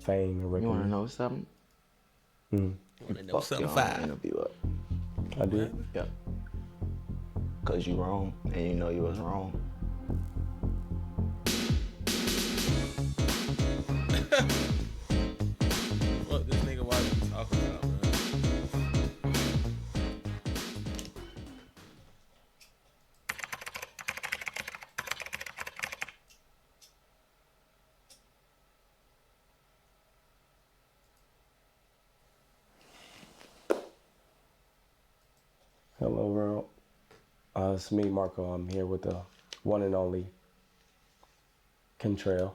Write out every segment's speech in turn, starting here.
fame and You wanna recognition. know something? Mm. You want to know Fuck something your own fire? interview up. I did. Yep. Cause you wrong and you know you was wrong. What this nigga why we talking about, man? Hello, world. It's me, Marco. I'm here with the one and only Kentrail.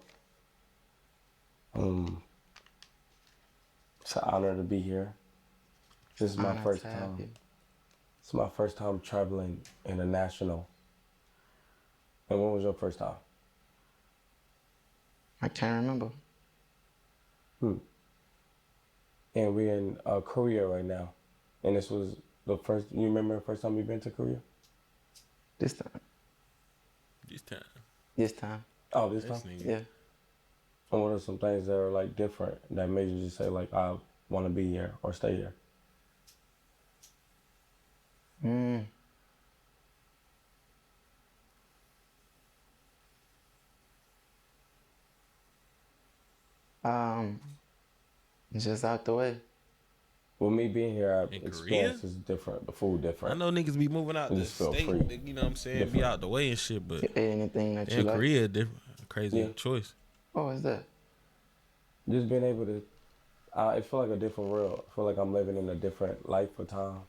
It's an honor to be here. This is my Honor first to have time. you. It's my first time traveling international. And when was your first time? I can't remember. And we're in Korea right now. And this was the first. You remember the first time you've been to Korea? This time. This time. This time. Oh, this This time. nigga. Yeah. And what are some things that are like different that made you just say like I want to be here or stay here? Just out the way. With me being here, our In experience Korea? is different. The food different. I know niggas be moving out You the just feel state, free. you know what I'm saying? Be Different. out the way and shit, but You ate anything that you in like? Korea, different, crazy Yeah. choice. What was that? Just being able to, I feel like a different world. I feel like I'm living in a different life or time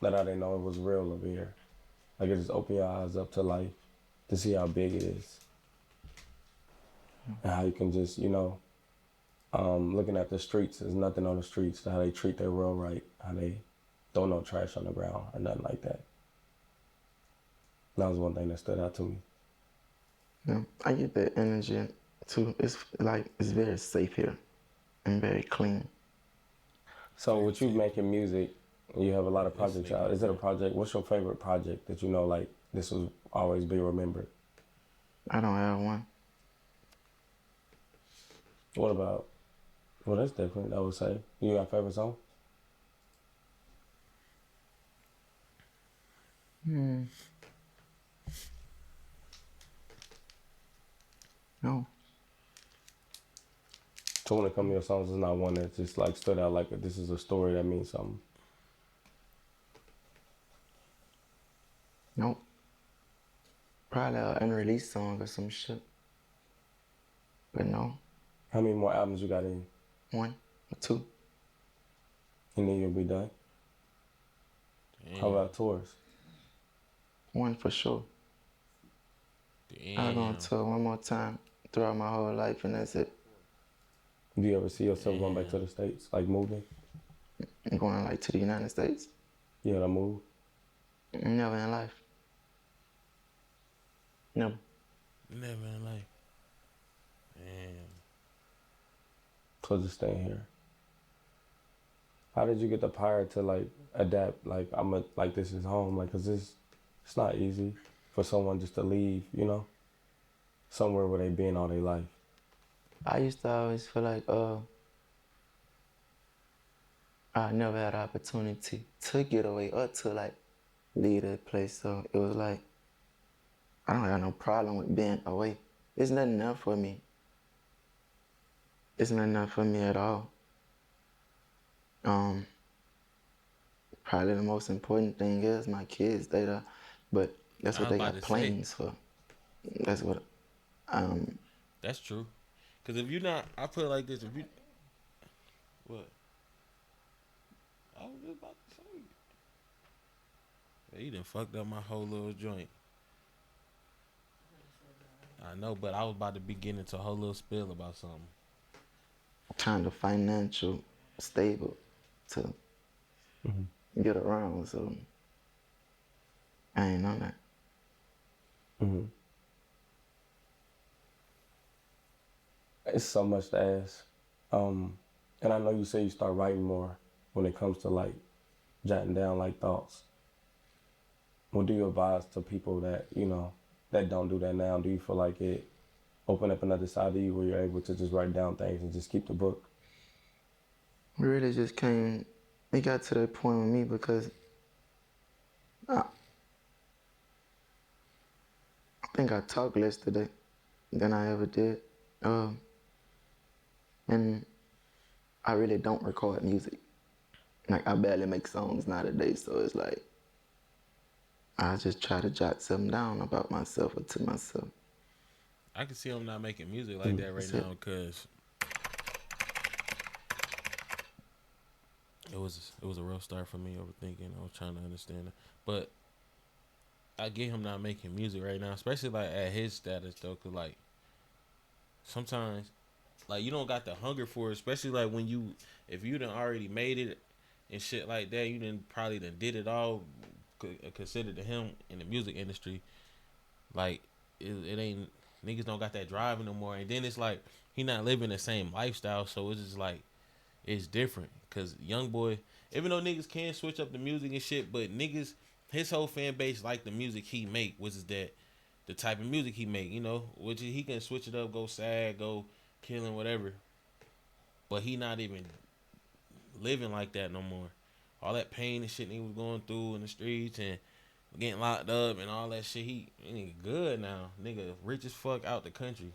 that I didn't know it was real over here. Like it just open your eyes up to life, to see how big it is, and how you can just, looking at the streets, there's nothing on the streets, how they treat their world right, how they throw no trash on the ground or nothing like that. That was one thing that stood out to me. Yeah, I get that energy too. It's like it's very safe here and very clean. So with you making music, you have a lot of projects nigga, out. Is it a project? What's your favorite project that you know like this will always be remembered? I don't have one. What about? Well, that's different. I would say. You got a favorite song? No. So when it comes to your songs, it's not one that just like stood out like this is a story that means something. Nope. Probably an unreleased song or some shit. But no. How many more albums you got in? One or two. And then you'll be done. How about tours? One for sure. I'll go on Damn. tour one more time throughout my whole life and that's it. Do you ever see yourself going back to the States, like moving? I'm going like to the United States. You know, to move? Never in life. Never. Never in life. Damn. So just staying here. How did you get the power to like adapt? Like like this is home. Like, cause it's not easy for someone just to leave, somewhere where they been all their life. I used to always feel like I never had an opportunity to get away or to like leave that place. So it was like I don't have no problem with being away. It's nothing enough for me. It's not enough for me at all. Probably the most important thing is my kids. They the, but that's I what was they about got to say. plans for. That's what. That's true. Cause if you're not, I put it like this: if you, what? I was just about to say. Yeah, you done fucked up my whole little joint. I know, but I was about to be getting into a whole little spill about something. Kind of financial stable to get around. So I ain't on that. It's so much to ask. And I know you say you start writing more when it comes to like jotting down like thoughts. What do you advise to people that, that don't do that now? Do you feel like it opened up another side of you where you're able to just write down things and just keep the book? It really just came. It got to that point with me because I, I think I talked less today than I ever did. Um, and I really don't record music. Like I barely make songs nowadays, so it's like I just try to jot something down about myself or to myself. I can see him not making music like Mm. that right That's it. now because it was a rough start for me overthinking. I was trying to understand it, but I get him not making music right now, especially like at his status though, cause like sometimes like you don't got the hunger for it, especially like when you if you done already made it and shit like that, you done probably done did it all. Considered to him in the music industry, like it ain't niggas don't got that drive no more, and then it's like he not living the same lifestyle, so it's just like it's different. Cause young boy, even though niggas can switch up the music and shit, but niggas his whole fan base like the music he make, which is that the type of music he make, which is he can switch it up, go sad, go killing, whatever. But he not even living like that no more. All that pain and shit he was going through in the streets and getting locked up and all that shit, he nigga good now. Nigga rich as fuck out the country.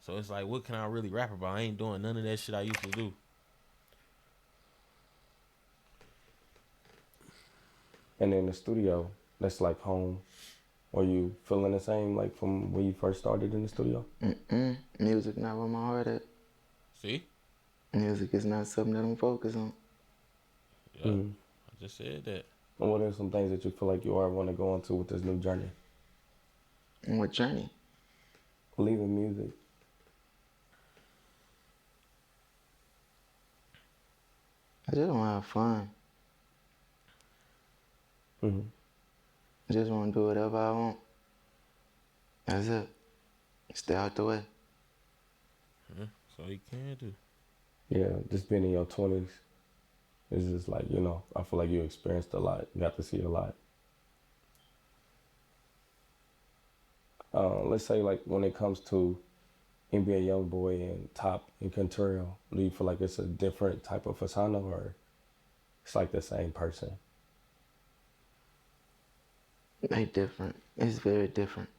So it's like, what can I really rap about? I ain't doing none of that shit I used to do. And in the studio, that's like home. Are you feeling the same like from when you first started in the studio? Music not where my heart at. See? Music is not something that I'm focused on. Yeah. I just said that. And what are some things that you feel like you are want to go into with this new journey? And what journey? Leaving music. I just want to have fun. Mm-hmm. I just want to do whatever I want. That's it. Stay out the way. So he can do. Yeah, just being in your 20s is just like, I feel like you experienced a lot. You got to see a lot. Let's say like when it comes to NBA YoungBoy and Top and Contrail, do you feel like it's a different type of persona or it's like the same person? They different. It's very different.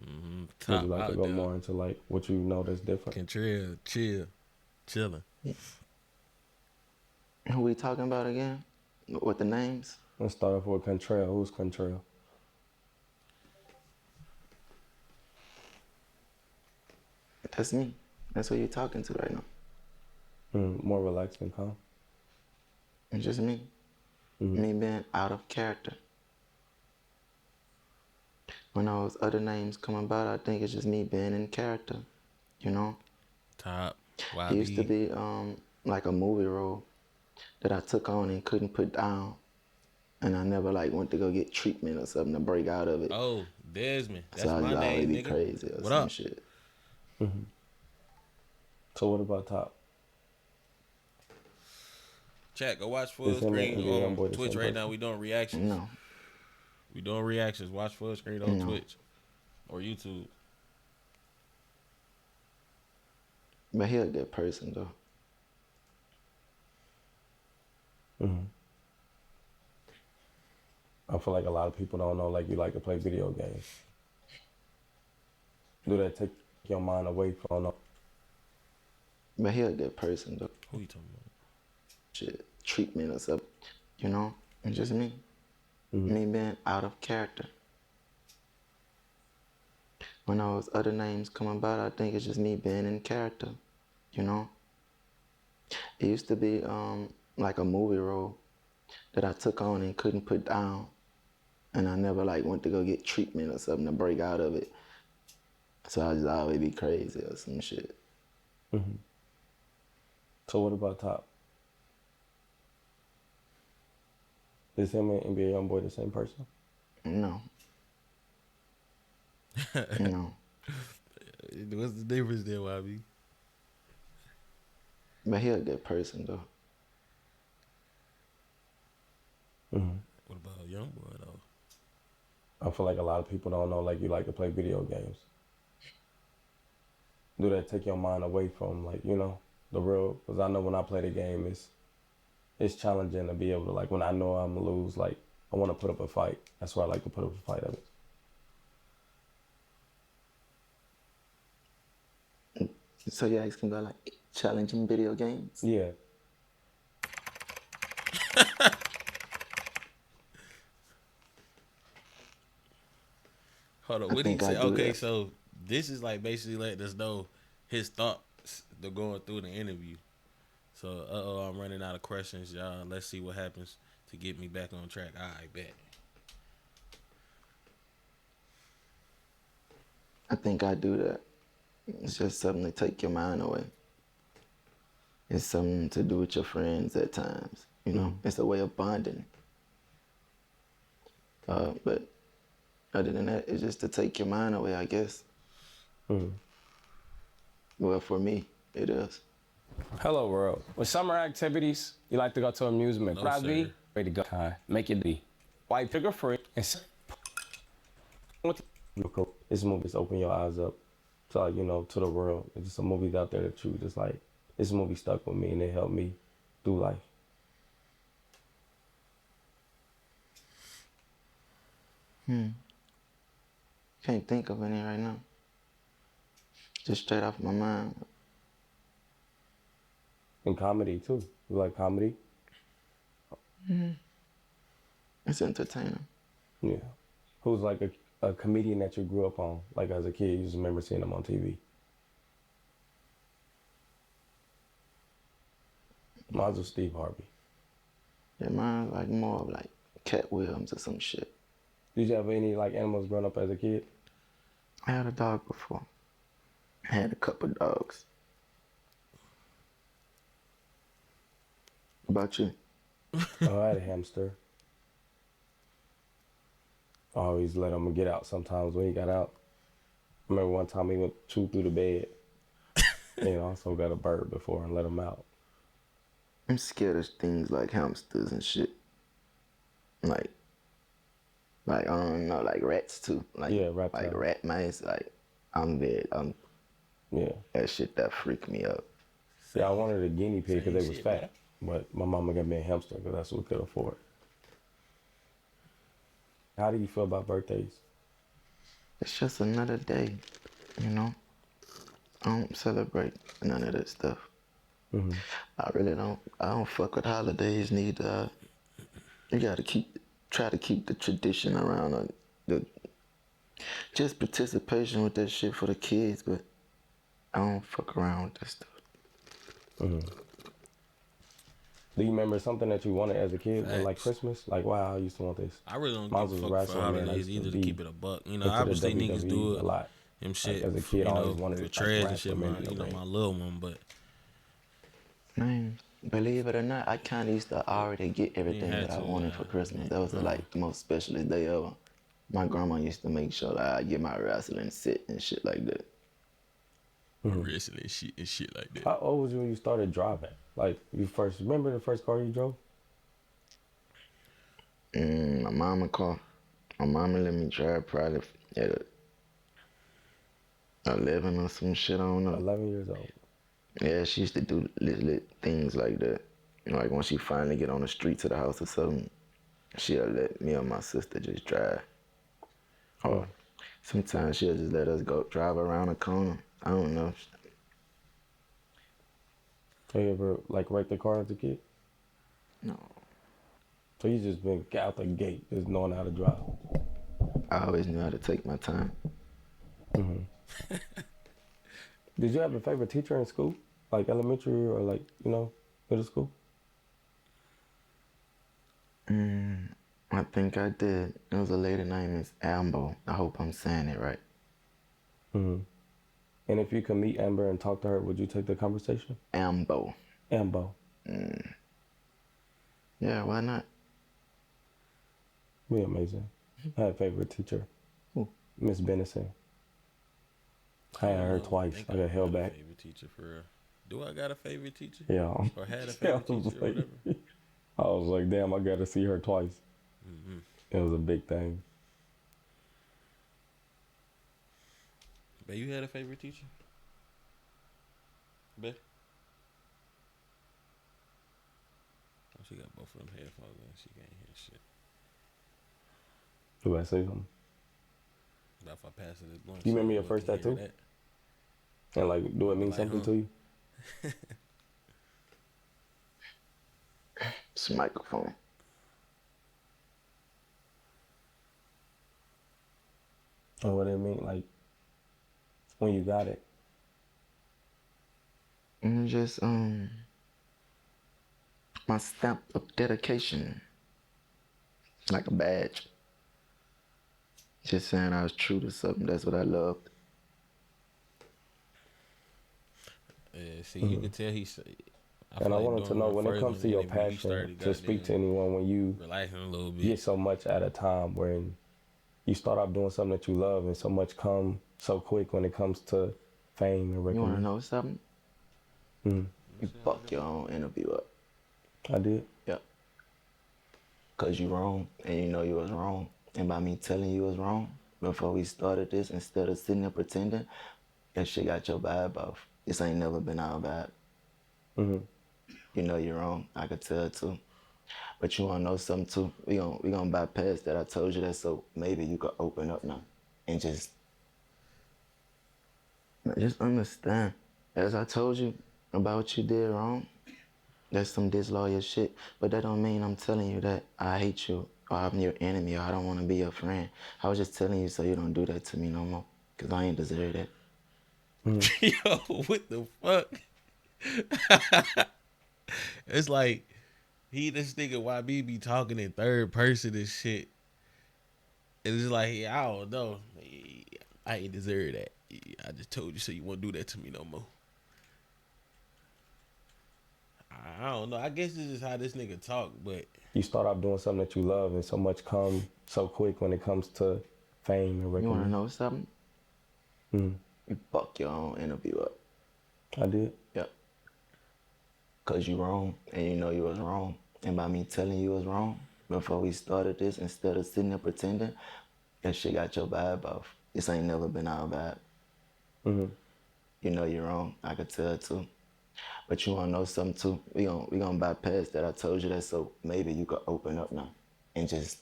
Would you Top like to out go there. more into like what you know that's different? Contrail, chilling. Who we talking about again? What the names? Let's start off with Contrail. Who's Contrail? That's me. That's who you're talking to right now. More relaxed and calm. It's just me. Me being out of character. When those other names come about, I think it's just me being in character. You know? Top, It used to YB. be like a movie role that I took on and couldn't put down. And I never like went to go get treatment or something to break out of it. Oh, Desmond. So That's I my just always name, be nigga. crazy or What some up? shit. So what about Top? Chat, go watch Is full him and screen NBA on YoungBoy the Twitch same right now. person? We doing reactions. No, We doing reactions. Watch full screen on No. Twitch or YouTube. but he a good person though. I feel like a lot of people don't know like you like to play video games. Do that take your mind away from But he a good person though. Who you talking about? Shit, treatment or something. You know, it's just me. Me being out of character. When those other names come about, I think it's just me being in character. You know? It used to be like a movie role that I took on and couldn't put down. And I never like went to go get treatment or something to break out of it. So I just always be crazy or some shit. So what about Top? Is him and NBA YoungBoy the same person? No. No. What's the difference there, YB? But he a good person though. What about YoungBoy though? I feel like a lot of people don't know like you like to play video games. do that take your mind away from like, you know, the real? Because I know when I play the game, it's challenging to be able to, like, when I know I'm gonna lose, like, I want to put up a fight. That's why I like to put up a fight of it. So you asking about like challenging video games? Yeah. Hold on, I what he think I say? do Okay, that. so this is like basically letting us know his thoughts they're going through the interview. So, I'm running out of questions, y'all. Let's see what happens to get me back on track. I bet. I think I do that. It's just something to take your mind away. It's something to do with your friends at times. You know, it's a way of bonding. But other than that, it's just to take your mind away, I guess. Well, for me, it is. Hello, world. With summer activities, you like to go to amusement. No, sir. Ready to go. Make it be. White sugar free. And this movie just open your eyes up to, like, you know, to the world. It's just some movies out there that you just like. This movie stuck with me and it helped me through life. Can't think of any right now. Just straight off my mind. And comedy too. You like comedy? It's entertaining. Yeah. Who's like a comedian that you grew up on? Like as a kid, you just remember seeing them on TV. Mine's was Steve Harvey. Yeah, mine's like more of like Cat Williams or some shit. Did you have any like animals growing up as a kid? I had a dog before. I had a couple dogs. What about you? Oh, I had a hamster. I always let him get out sometimes when he got out. I remember one time he went chew through the bed. And also got a bird before and let him out. I'm scared of things like hamsters and shit. Like I don't know, like rats too. Like Yeah, reptiles. like rat mice. Like Yeah. that shit that freak me out. Yeah, I wanted a guinea pig because they Same was shit, fat. But my mama got me a hamster because that's what we could afford. How do you feel about birthdays? It's just another day, you know. I don't celebrate none of that stuff. I really don't. I don't fuck with holidays. You gotta try to keep the tradition around. The just participation with that shit for the kids, but I don't fuck around with that stuff. Do you remember something that you wanted as a kid, like Facts. Christmas? Like, wow, I used to want this. I really don't Mine give a was fuck for wrestling, man. I holidays used to either to be keep it a buck. You know, into the obviously niggas do WWE a it. lot. Them Like shit, as a for, kid, I always wanted for like trash and shit. wrestling in the My ring. little one, but Man, believe it or not, I kind of used to already get everything had that I to, wanted for Christmas. That was like the most specialest day ever. My grandma used to make sure that I get my wrestling set and shit like that. wrestling shit and shit like that. How old was you when you started driving? Like you first remember the first car you drove? My mama car. My mama let me drive probably at 11 or some shit, I don't know. 11 years old. Yeah, she used to do little things like that. Like when she finally get on the streets of the house or something, she'll let me or my sister just drive. Or sometimes she'll just let us go drive around the corner. I don't know. Have you ever like wrecked the car as a kid? No. So you just been out the gate, just knowing how to drive. I always knew how to take my time. Did you have a favorite teacher in school? Like elementary or like, you know, middle school? I think I did. It was a lady named Miss Ambo. I hope I'm saying it right. And if you could meet Amber and talk to her, would you take the conversation? Ambo. Ambo. Yeah, why not? Be amazing. I had a favorite teacher. Who? Miss Benison. I had her twice. I got held back. Favorite teacher for real. Do I got a favorite teacher? Yeah. Or had a I favorite was teacher or like- whatever? I was like, damn, I got to see her twice. It was a big thing. But you had a favorite teacher? Bet. Oh, she got both of them headphones in. She can't hear shit. You better say something. But if I pass it this blunt, You so remember you your both first can hear tattoo? that. And like, do it mean Like, something to you? It's a microphone. Or what it mean, like, when you got it? And just my stamp of dedication, like a badge. Just saying I was true to something. That's what I loved. Yeah, see, you can tell he's. I And feel I like wanted to doing know one when it further comes in to the your interview, you passion started to speak to goddamn anyone when you relaxing a little bit. get so much at a time, when you start off doing something that you love and so much come so quick when it comes to fame and You wanna recognition. know something? Mm, You fuck your own interview up. I did. Yep. Cause you wrong and you know you was wrong. And by me telling you was wrong, before we started this, instead of sitting there pretending, that shit got your vibe off. This ain't never been our vibe. Mm-hmm. You know you're wrong. I could tell too. But you wanna know something too? We gonna bypass that. I told you that, so maybe you could open up now and just understand. As I told you about what you did wrong, that's some disloyal shit. But that don't mean I'm telling you that I hate you or I'm your enemy or I don't want to be your friend. I was just telling you so you don't do that to me no more. Cause I ain't deserve that. Yo, what the fuck? It's like this nigga YB be talking in third person and shit. It's just like, I don't know. I ain't deserve that. I just told you so you won't do that to me no more. I don't know. I guess this is how this nigga talk, but You start off doing something that you love and so much come so quick when it comes to fame and You recognition. wanna know something? Mm, You fuck your own interview up. I did. Yep. Cause you wrong and you know you was wrong. And by me telling you was wrong, before we started this, instead of sitting there pretending, that shit got your vibe off. This ain't never been our vibe. Mm-hmm. You know you're wrong. I could tell too. But you wanna know something too? We gonna bypass that. I told you that, so maybe you could open up now and just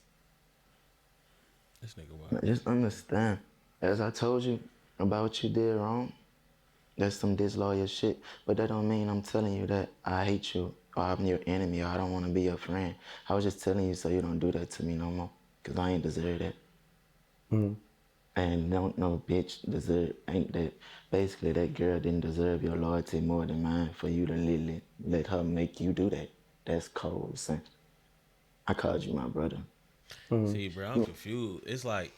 this nigga wild. just understand. As I told you about what you did wrong, that's some disloyal shit. But that don't mean I'm telling you that I hate you or I'm your enemy or I don't want to be your friend. I was just telling you so you don't do that to me no more. Cause I ain't deserve that. Mm-hmm. And no bitch deserve, ain't that, basically that girl didn't deserve your loyalty more than mine for you to literally let her make you do that. That's cold, son. I called you my brother. See, bro, I'm confused. It's like,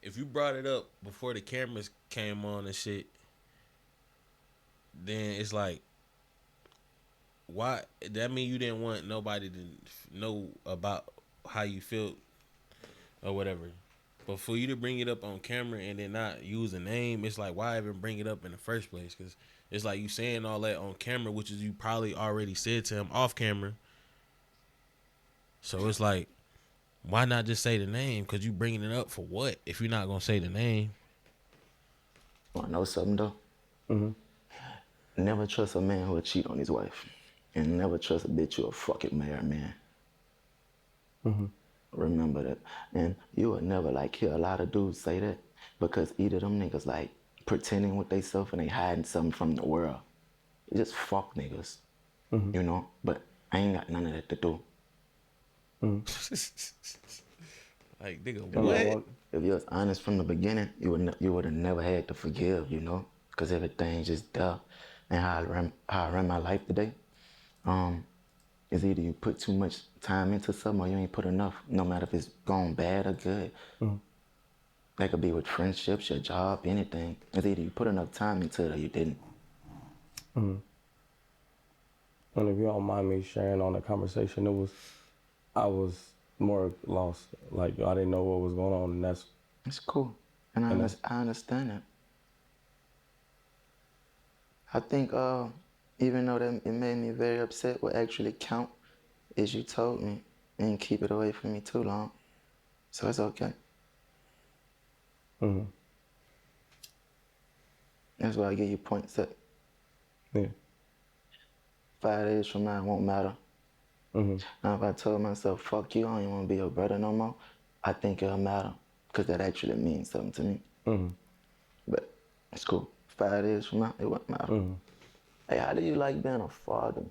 if you brought it up before the cameras came on and shit, then it's like, why? That mean you didn't want nobody to know about how you feel or whatever. But for you to bring it up on camera and then not use a name, it's like, why even bring it up in the first place? Because it's like you saying all that on camera, which is you probably already said to him off camera. So it's like, why not just say the name? Because you bringing it up for what if you're not gonna say the name? Wanna know something though? Never trust a man who will cheat on his wife. And never trust a bitch who will fucking marry a man. Remember that. And you will never like hear a lot of dudes say that because either them niggas like pretending with they self and they hiding something from the world. They just fuck niggas. You know? But I ain't got none of that to do. Like, nigga, I mean, I what? want, If you was honest from the beginning, you would have never had to forgive, you know? Because everything's just there. And how I run my life today, is either you put too much time into something or you ain't put enough, no matter if it's gone bad or good. That could be with friendships, your job, anything. It's either you put enough time into it or you didn't. and if you don't mind me sharing on the conversation, I was more lost. Like, I didn't know what was going on, and It's cool. And I understand it. I think even though that it made me very upset, what actually count is you told me and keep it away from me too long. So it's okay. That's why I give you points up. Yeah. 5 days from now, it won't matter. Mhm. Now, if I told myself, fuck you, I don't even want to be your brother no more, I think it'll matter. Because that actually means something to me. Mhm. But it's cool. 5 days from now, it won't matter. Mhm. Hey, how do you like being a father?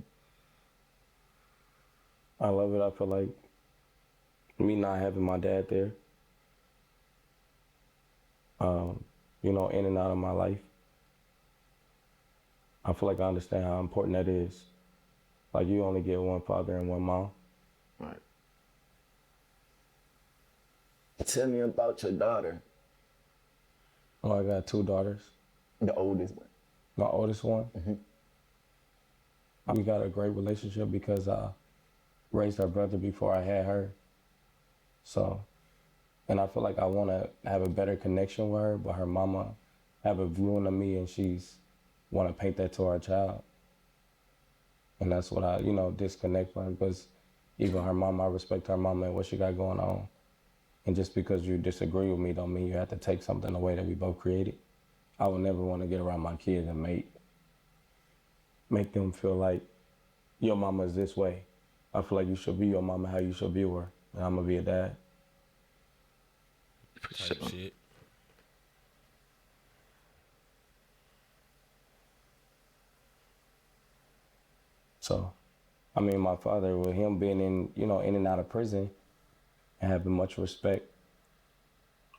I love it. I feel like me not having my dad there, um, in and out of my life. I feel like I understand how important that is. Like you only get one father and one mom. Right. Tell me about your daughter, Oh, I got two daughters. the oldest one. My oldest one, we got a great relationship because I raised her brother before I had her. So, and I feel like I want to have a better connection with her, but her mama have a view on me and she's want to paint that to our child. And that's what I, disconnect with her because even her mama, I respect her mama and what she got going on. And just because you disagree with me don't mean you have to take something away that we both created. I would never want to get around my kids and make them feel like your mama is this way. I feel like you should be your mama how you should be her. And I'm gonna be a dad. For Type sure. shit. So, I mean, my father, with him being in and out of prison and having much respect,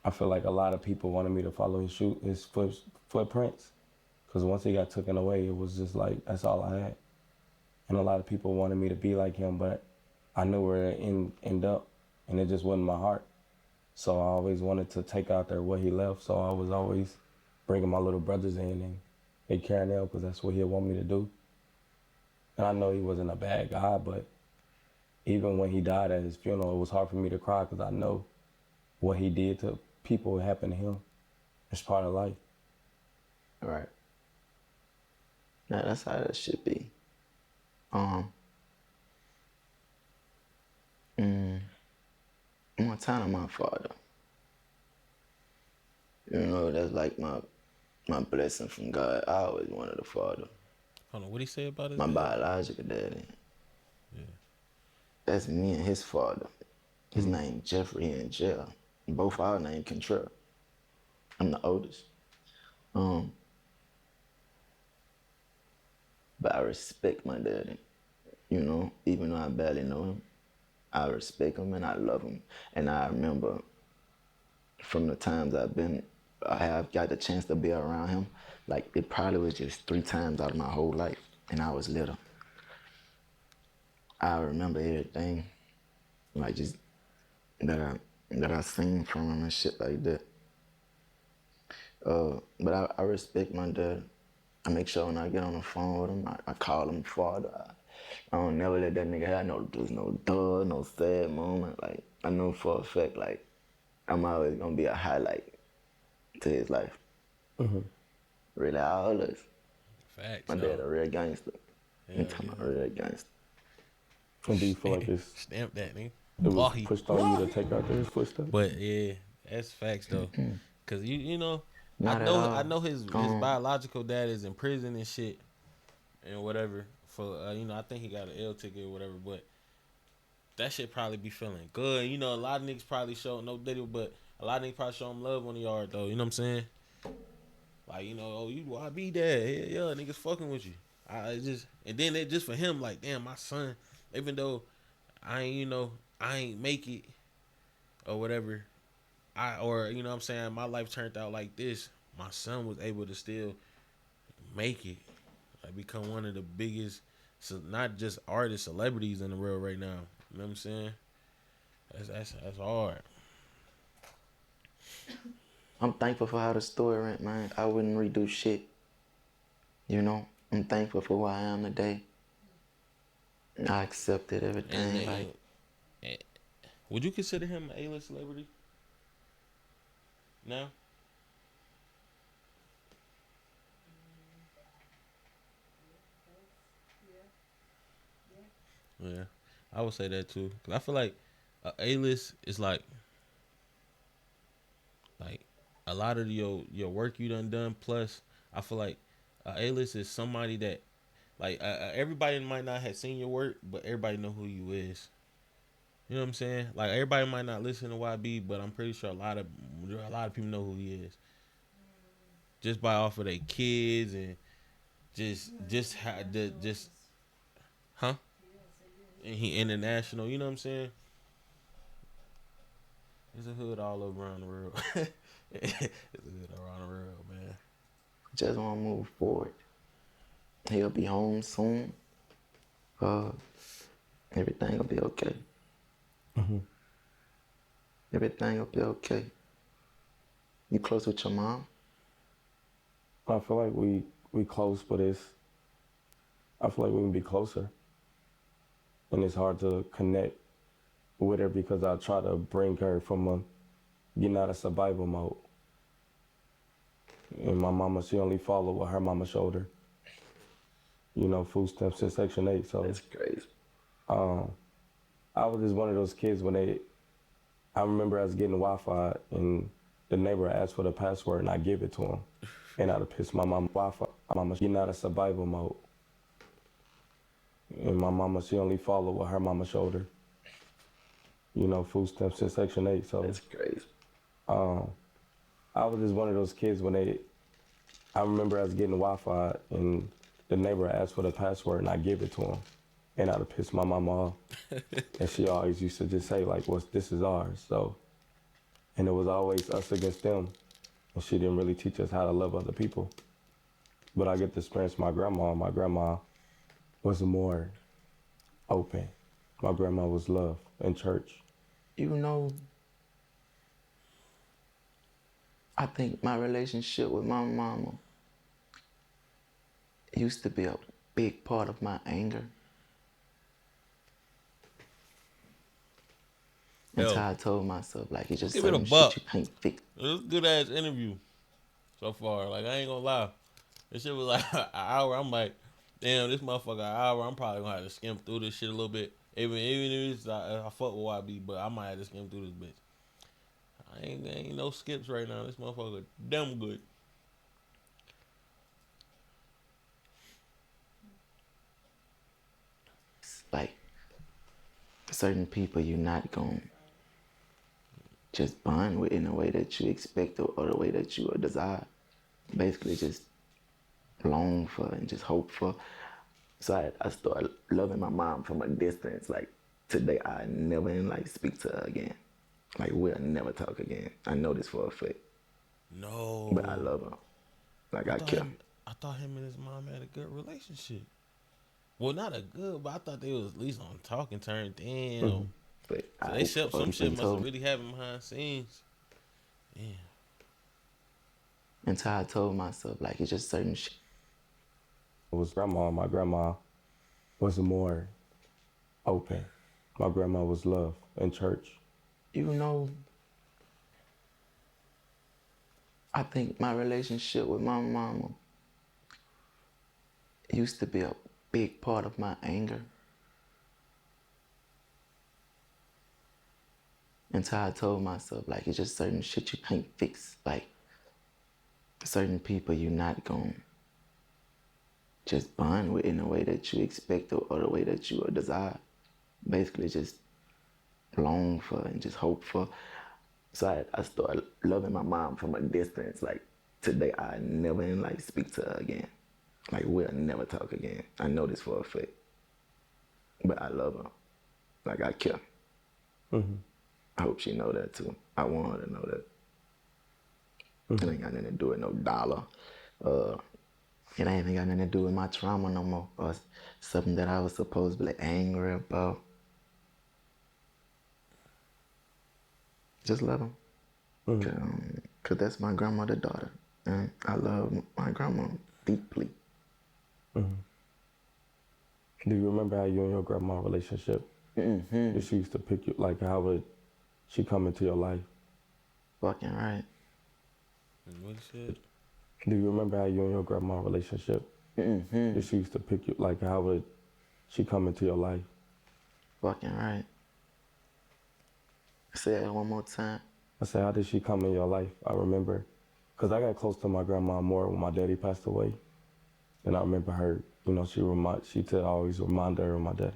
I feel like a lot of people wanted me to follow his footprints. Because once he got taken away, it was just like, that's all I had. And a lot of people wanted me to be like him, but I knew where it end up, and it just wasn't my heart. So I always wanted to take out there what he left. So I was always bringing my little brothers in and they carrying them because that's what he'd want me to do. And I know he wasn't a bad guy, but even when he died at his funeral, it was hard for me to cry because I know what he did to people happened to him. It's part of life. Right. Now, that's how that should be. Um, Montana, my father. That's like my blessing from God. I always wanted a father. Hold on, what he say about his My dad? biological daddy. Yeah. That's me and his father. His name Jeffrey, he in jail. Both our name Contreras. I'm the oldest. Um, but I respect my daddy. Even though I barely know him, I respect him and I love him. And I remember from the times I have got the chance to be around him, like it probably was just 3 times out of my whole life, and I was little. I remember everything, like just that I seen from him and shit like that. But I respect my dad. I make sure when I get on the phone with him, I call him father. I don't never let that nigga have no duh, no sad moment. Like I know for a fact, like I'm always gonna be a highlight to his life. Really, all us. Facts, My dad though. a real gangster. I'm Hell talking about yeah. a real gangster. And do you feel like Stamp that, nigga. it was Wahi. pushed on you to take out his footsteps? But yeah, that's facts though. Cause Not at I all. know his biological dad is in prison and shit and whatever for I think he got an L ticket or whatever. But that shit probably be feeling good. A lot of niggas probably show no video, but a lot of niggas probably show him love on the yard though. You know what I'm saying? Like oh you YB dad, yeah, niggas fucking with you. I just and then it just for him like damn my son, even though I ain't make it or whatever. Or you know what I'm saying, my life turned out like this. My son was able to still make it, like become one of the biggest, so not just artists, celebrities in the world right now. You know what I'm saying? That's hard. I'm thankful for how the story went, man. I wouldn't redo shit. I'm thankful for who I am today. I accepted And, everything. Like, and, and would you consider him an A-list celebrity? No. Yeah, I would say that too. Cause I feel like a A-list is like a lot of your work you done. Plus, I feel like a A-list is somebody that Like everybody might not have seen your work, but everybody know who you is. You know what I'm saying? Like everybody might not listen to YB, but I'm pretty sure a lot of people know who he is just by off of their kids and just how the just huh? And he international. You know what I'm saying? There's a hood all over around the world. There's a hood around the world, man. Just want to move forward. He'll be home soon. Uh, everything will be okay. Everything will be okay. You close with your mom? I feel like we close, but I feel like we can be closer, and it's hard to connect with her because I try to bring her from getting out of survival mode. And my mama, she only follow what her mama showed her. You know, food stamps in Section 8. So That's crazy. I was just one of those kids I remember I was getting Wi-Fi and the neighbor asked for the password and I give it to him. And I'd have pissed my mama Wi-Fi. My mama getting out of survival mode. And my mama, she only follow what her mama showed her. You know, food stamps in Section 8. So That's crazy. I was just one of those kids I remember I was getting Wi-Fi and the neighbor asked for the password and I give it to him. And I'd have pissed my mama off. And she always used to just say, like, this is ours. So, and it was always us against them. And she didn't really teach us how to love other people. But I get to experience my grandma. My grandma was more open. My grandma was love in church. You know, I think my relationship with my mama used to be a big part of my anger. Until Yo, I told myself, like, it's just give it a certain buck. shit you can't fix. It was a good ass interview so far. Like I ain't gonna lie, this shit was like an hour. I'm like, damn, this motherfucker an hour. I'm probably gonna have to skim through this shit a little bit. Even if it's, I fuck with YB, but I might have to skim through this bitch. Ain't no skips right now. This motherfucker damn good. Like, certain people you're not going to just bond with in a way that you expect or the way that you desire. Basically, just long for and just hope for. So I started loving my mom from a distance. Like, today, I never like speak to her again. Like, we'll never talk again. I know this for a fact. No, But I love her. Like, I care. I thought him and his mom had a good relationship. Well, not a good, but I thought they was at least on talking terms. Damn. But So I they hope shit, for some her. shit must have Told me. really happened behind the scenes. Damn. Until I told myself, like, it's just certain shit. It was grandma. My grandma was more open. My grandma was love in church. You know, I think my relationship with my mama used to be a big part of my anger. Until I told myself, like, it's just certain shit you can't fix. Like, certain people you're not going to just bond with in a way that you expect or the way that you desire. Basically, just long for and just hope for. So I started loving my mom from a distance. Like, today, I never like speak to her again. Like, we'll never talk again. I know this for a fact. But I love her. Like, I care. I hope she know that too. I want her to know that. It ain't got nothing to do with no dollar. It ain't even got nothing to do with my trauma no more. Or something that I was supposed to be angry about. Just love them. Cause that's my grandmother's daughter. And I love my grandma deeply. Do you remember how you and your grandma relationship? If she used to pick you, like how would she come into your life? Fucking right. What shit? Do you remember how you and your grandma relationship? If she used to pick you, like how would she come into your life? Fucking right. Say it one more time. I said, how did she come in your life? I remember, because I got close to my grandma more when my daddy passed away. And I remember her You know, she to always remind her of my daddy.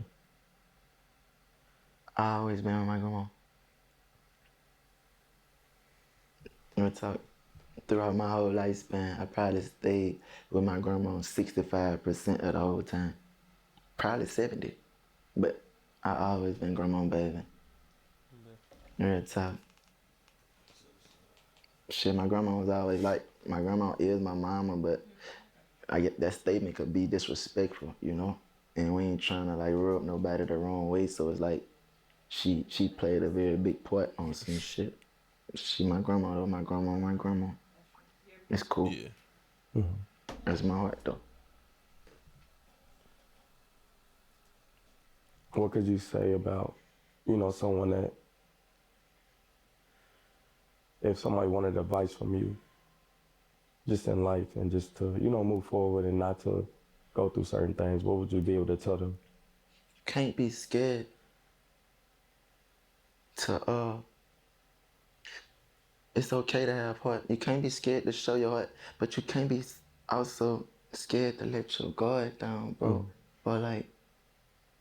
I always been with my grandma. Real talk. Throughout my whole lifespan, I probably stayed with my grandma 65% of the whole time. Probably 70. But I always been grandma baby. Real talk. Shit, my grandma was always like, my grandma is my mama, but I get that statement could be disrespectful, you know? And we ain't trying to like rub nobody the wrong way, so it's like she played a very big part on some shit. She my grandma though, my grandma, my grandma. It's cool. Yeah. That's my heart though. What could you say about, you know, someone that, if somebody wanted advice from you, just in life and just to, you know, move forward and not to go through certain things, what would you be able to tell them? Can't be scared to it's okay to have heart. You can't be scared to show your heart, but you can't be also scared to let your guard down, bro. Or like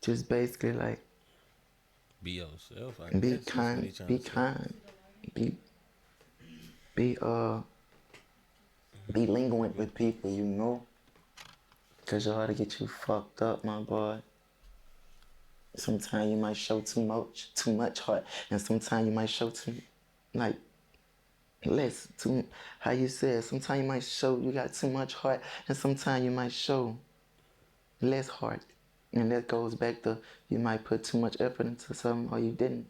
just basically like Be yourself, I be guess. That's what kind, he trying be to say. kind, be be be linguant with people, you know, cause your heart to get you fucked up, my boy. Sometimes you might show too much heart, and sometimes you might show too, like less. Too, how you said. Sometimes you might show you got too much heart, and sometimes you might show less heart, and that goes back to you might put too much effort into something or you didn't.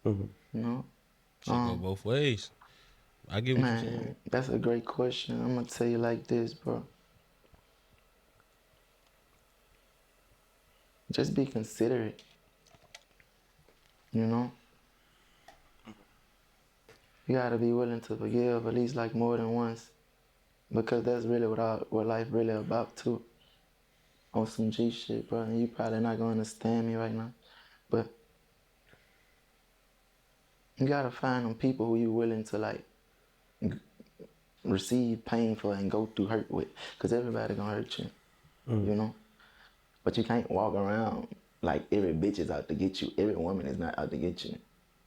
Mm-hmm. You know, Should go both ways. I get what you're saying. man, that's a great question. I'm gonna tell you like this, bro. Just be considerate. You know, you gotta be willing to forgive at least like more than once, because that's really what life really about too. On some G shit, bro. And you probably not gonna understand me right now, but you gotta find them people who you willing to like receive pain for and go through hurt with, cause everybody gonna hurt you, you know. But you can't walk around like every bitch is out to get you. Every woman is not out to get you.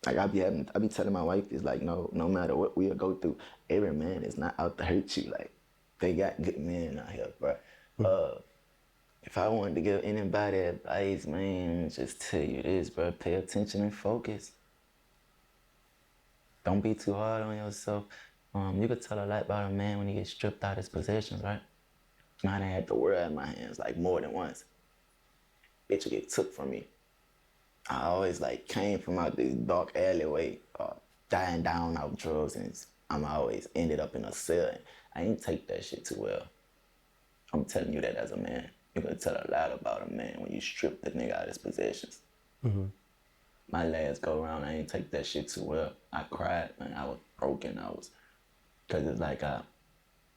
Like I be telling my wife is like, no matter what we'll go through, every man is not out to hurt you. Like they got good men out here, bro. If I wanted to give anybody advice, man, just tell you this, bro. Pay attention and focus. Don't be too hard on yourself. You could tell a lot about a man when he gets stripped out his possessions, right? I done had the world in my hands like more than once. Bitch will get took from me. I always like came from out this dark alleyway, dying down out drugs, and I'm always ended up in a cell. And I ain't take that shit too well. I'm telling you that as a man. You can tell a lot about a man when you strip the nigga out of his possessions. My last go around, I ain't take that shit too well. I cried, man. I was broken. Cause it's like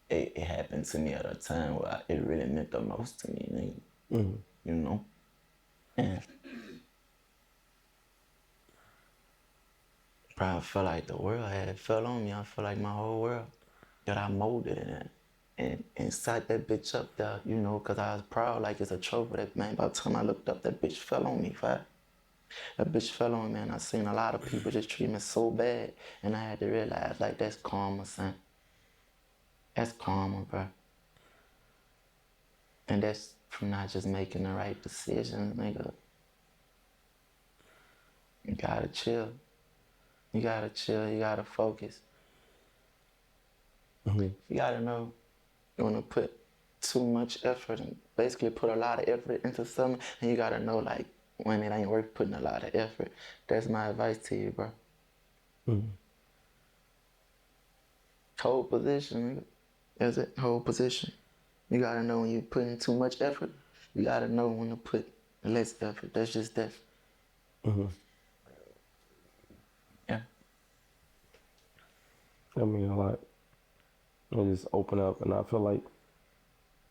it happened to me at a time where it really meant the most to me, nigga. You know? And probably felt like the world had fell on me. I feel like my whole world that I molded in and sat that bitch up there, you know, cause I was proud like it's a trophy. That man, by the time I looked up, that bitch fell on me, fat. That bitch fell on me, and I seen a lot of people just treat me so bad, and I had to realize like that's karma, son. That's karma, bro. And that's from not just making the right decisions, nigga. You gotta chill. You gotta chill. You gotta focus. You gotta know you wanna put too much effort and basically put a lot of effort into something, and you gotta know like when it ain't worth putting a lot of effort. That's my advice to you, bro. Hold position, nigga. That's it. Hold position. You gotta know when you're putting too much effort. You gotta know when to put less effort. That's just that. Yeah. I mean, a lot. And just open up, and I feel like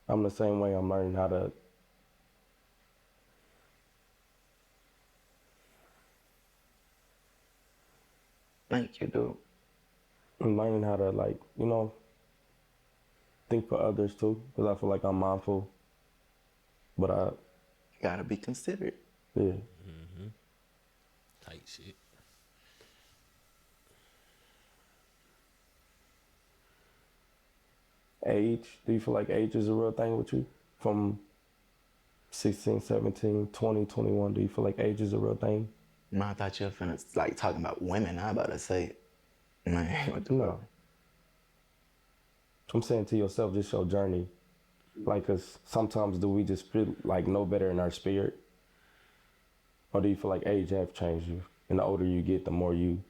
I'm the same way. I'm learning how to. Thank you, dude. I'm learning how to, like, think for others too, because I feel like I'm mindful But I, Gotta be considerate. yeah. Tight shit. Age, do you feel like age is a real thing with you? From 16, 17, 20, 21, do you feel like age is a real thing? Man, I thought you were finna like talking about women. I about to say, man, what the fuck? No. I'm saying to yourself, just your journey. Like, cause sometimes do we just feel like know better in our spirit? Or do you feel like age have changed you? And the older you get, the more you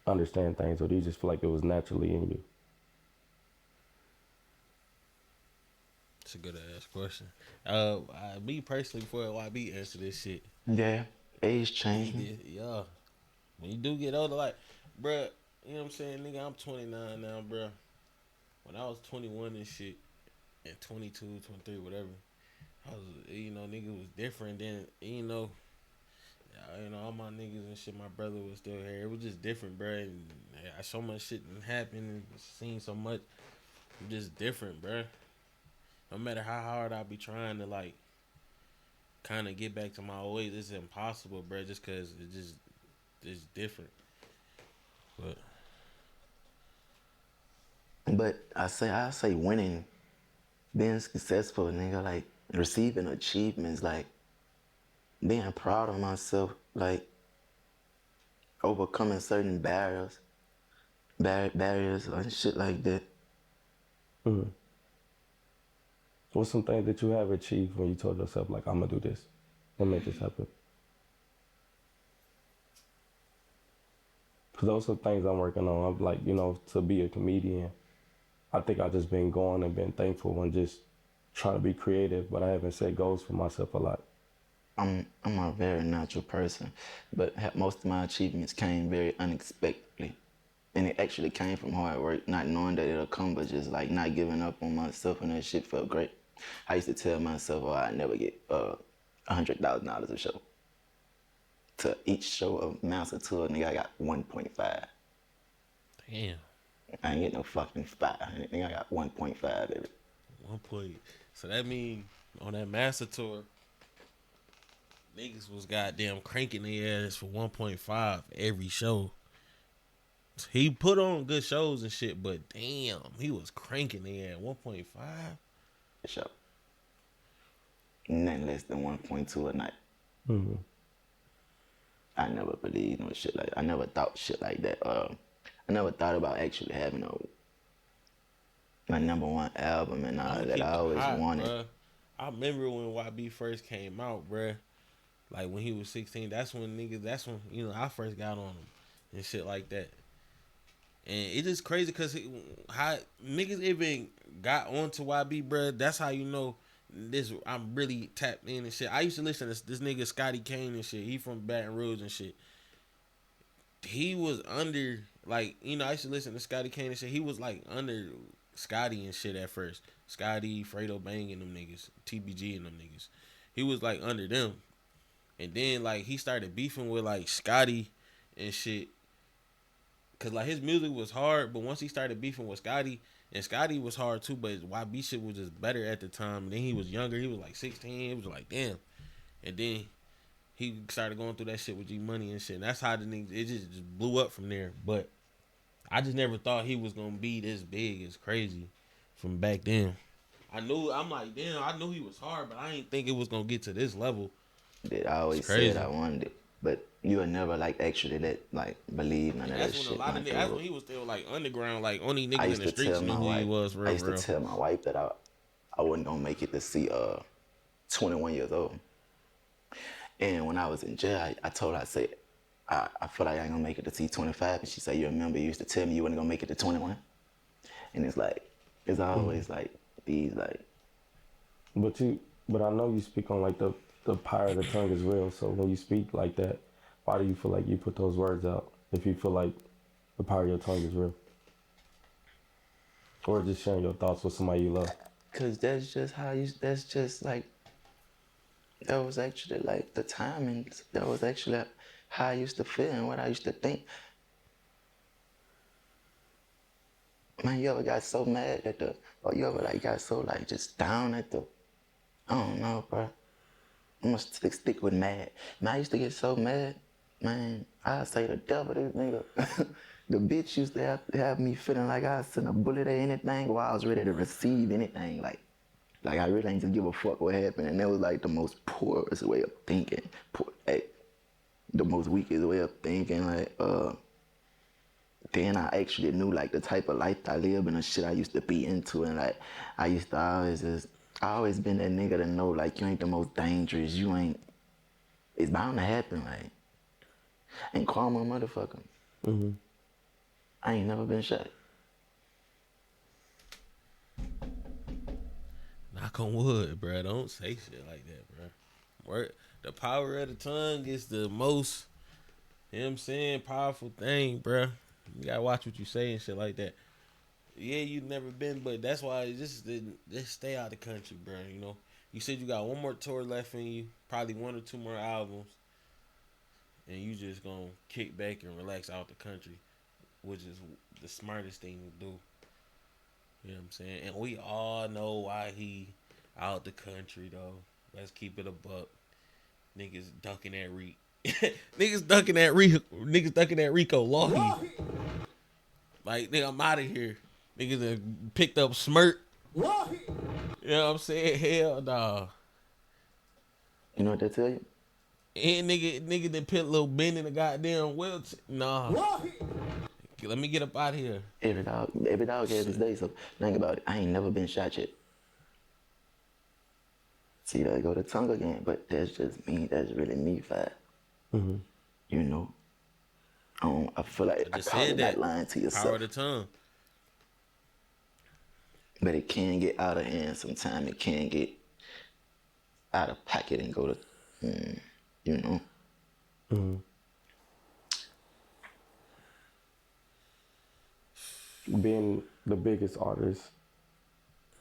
understand things, or do you just feel like it was naturally in you? It's a good ass question. Me personally, before YB answer this shit, Yeah, age he changing. did, yeah. When you do get older, like, bruh, you know what I'm saying, nigga, I'm 29 now, bruh. When I was 21 and shit, and 22, 23, whatever, I was, nigga was different then, all my niggas and shit, my brother was still here. It was just different, bruh. And so much shit done happened and seen so much. Just different, bruh. No matter how hard I be trying to, like, kind of get back to my old ways, it's impossible, bruh, just because it's different. But I say winning, being successful, nigga, like receiving achievements, like being proud of myself, like overcoming certain barriers and shit like that. Mm-hmm. What's some things that you have achieved when you told yourself, like, I'm gonna do this and make this happen? Because those are things I'm working on. I'm like, to be a comedian, I think I've just been going and been thankful and just trying to be creative, but I haven't set goals for myself a lot. I'm a very natural person, but most of my achievements came very unexpectedly. And it actually came from hard work, not knowing that it'll come, but just like not giving up on myself, and that shit felt great. I used to tell myself, oh, I never get $100,000 a show. To each show of Master Tour, nigga, I got 1.5. damn, I ain't get no fucking 5. Nigga, I got 1.5, baby. 1 point. So that mean on that master tour, niggas was goddamn cranking their ass for 1.5 every show. He put on good shows and shit, but damn, he was cranking their ass 1.5. Show. Nothing less than 1.2 a night. Mm-hmm. I never believed no shit like I never thought shit like that. I never thought about actually having my number one album and I'm all gonna that. keep I it always hot, wanted. bruh. I remember when YB first came out, bruh. Like when he was 16, that's when I first got on him and shit like that. And it just crazy because how niggas even got onto YB, bruh. That's how you know this. I'm really tapped in and shit. I used to listen to this nigga Scotty Kane and shit. He from Baton Rouge and shit. He was under I used to listen to Scotty Kane and shit. He was like under Scotty and shit at first. Scotty, Fredo Bang and them niggas, TBG and them niggas. He was like under them, and then like he started beefing with like Scotty and shit. Cause like his music was hard, but once he started beefing with Scotty, and Scotty was hard too, but YB shit was just better at the time. And then he was younger. He was like 16. It was like damn. And then he started going through that shit with G Money and shit. And that's how the niggas it just blew up from there. But I just never thought he was gonna be this big. It's crazy from back then. I'm like, damn, I knew he was hard, but I didn't think it was gonna get to this level. That I It's always said crazy. I wanted it, but you would never like actually believe none And of that that's when a shit lot of went niggas, that's through. when he was still like underground, like only I niggas in used the to streets tell knew my who he wife. was I real, used to real. tell my wife that I wasn't gonna make it to see 21 years old. And when I was in jail, I told her, I said, I feel like I ain't gonna make it to see 25. And she said, you remember you used to tell me you wasn't gonna make it to 21? And it's like, it's Mm-hmm. always like these like, But I know you speak on like the power of the tongue is real. So when you speak like that, why do you feel like you put those words out? If you feel like the power of your tongue is real, or just sharing your thoughts with somebody you love. cause that's just like, that was actually like the timing. That was actually how I used to feel and what I used to think. Man, you ever got so mad or you ever like got so like just down at the, I don't know, bro. I'm gonna stick with mad. Man, I used to get so mad, man. I say the devil, this nigga. The bitch used to have me feeling like I was sending a bullet at anything, while I was ready to receive anything. Like I really ain't just give a fuck what happened, and that was like the most poorest way of thinking. Hey, the most weakest way of thinking. Then I actually knew like the type of life I live and the shit I used to be into, and like I used to I always been that nigga to know like you ain't the most dangerous. You ain't. It's bound to happen, like. And call my motherfucker. I ain't never been shot. Knock on wood, bro. Don't say shit like that, bro. Word. The power of the tongue is the most, you know what I'm saying, powerful thing, bro. You gotta watch what you say and shit like that. Yeah, you never been, but that's why just stay out of the country, bro. You know, you said you got one more tour left in you, probably one or two more albums, and you just gonna kick back and relax out the country, which is the smartest thing to do. You know what I'm saying? And we all know why he out the country though. Let's keep it a buck. Niggas ducking that niggas ducking that Niggas ducking that Rico. Law. Like, nigga, I'm out of here. Niggas that picked up Smirk. You know what I'm saying? Hell nah. You know what they tell you? And nigga that put Lil Ben in the goddamn wheelchair. Nah. Let me get up out of here. Every dog has his day. So think about it. I ain't never been shot yet. See, there go the tongue again. But that's just me. That's really me, fat. You know. I feel like I just call said it that. not lying to Power yourself. of the tongue. But it can get out of hand sometimes. It can get out of pocket and go to, you know. Being the biggest artist,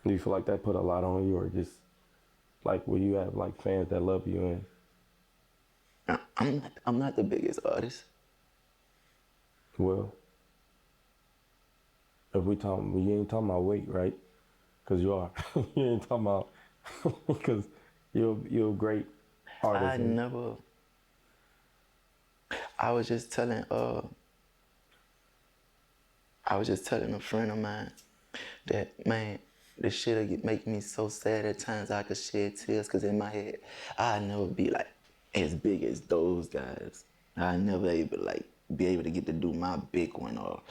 do you feel like that put a lot on you, or just like will you have like fans that love you and I'm not the biggest artist. well, if you ain't talking about weight, right? Because you are. You ain't talking about because you're a great artist. I was just telling a friend of mine that, man, this shit'll make me so sad at times I could shed tears, because in my head, I'd never be like as big as those guys. I never be able to get to do my big one. Or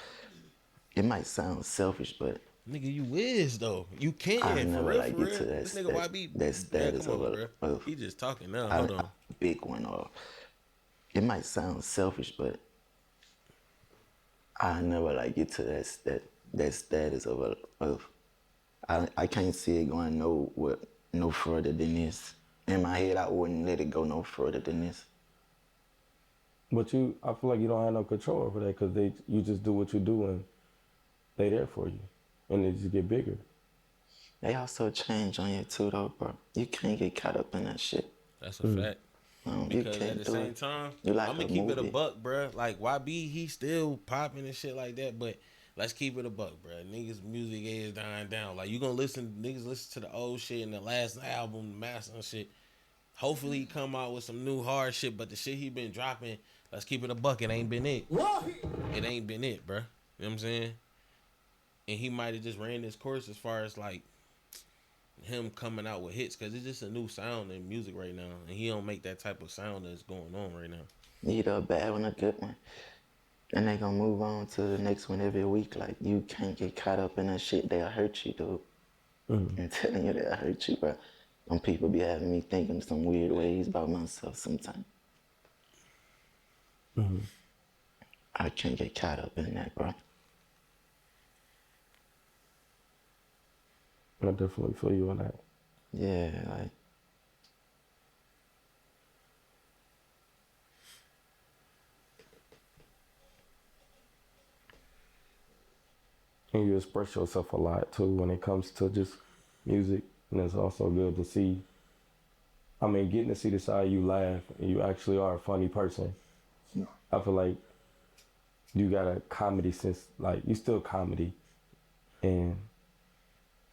it might sound selfish, but Nigga, you is though. You I can, for never real, like for get real. to This nigga YB, that man, status come on, bro. of He just talking now. a Hold on. big one. Or it might sound selfish, but I never get to that status of I can't see it going no further than this. In my head, I wouldn't let it go no further than this. But I feel like you don't have no control over that because you just do what you do and they there for you, and they just get bigger. They also change on you too, though, bro. You can't get caught up in that shit. That's a fact. You Because can't at the do same it. time, You like I'm gonna a keep it a movie. buck, bruh. Like YB, he still popping and shit like that, but let's keep it a buck, bruh. Niggas' music is dying down. Like you gonna niggas listen to the old shit and the last album, the master and shit. Hopefully he come out with some new hard shit, but the shit he been dropping, let's keep it a buck. It ain't been it. It ain't been it, bruh. You know what I'm saying? And he might have just ran this course as far as like him coming out with hits, because it's just a new sound in music right now, and he don't make that type of sound that's going on right now. Either a bad one or a good one. And they gonna move on to the next one every week. Like, you can't get caught up in that shit. They'll hurt you, dude. I'm telling you, they'll hurt you, bro. Them people be having me thinking some weird ways about myself sometimes. I can't get caught up in that, bro. I definitely feel you on that. Yeah, like, And you express yourself a lot too when it comes to just music, and it's also good to see. I mean, getting to see the side you laugh and you actually are a funny person. I feel like you got a comedy sense, like you still comedy, and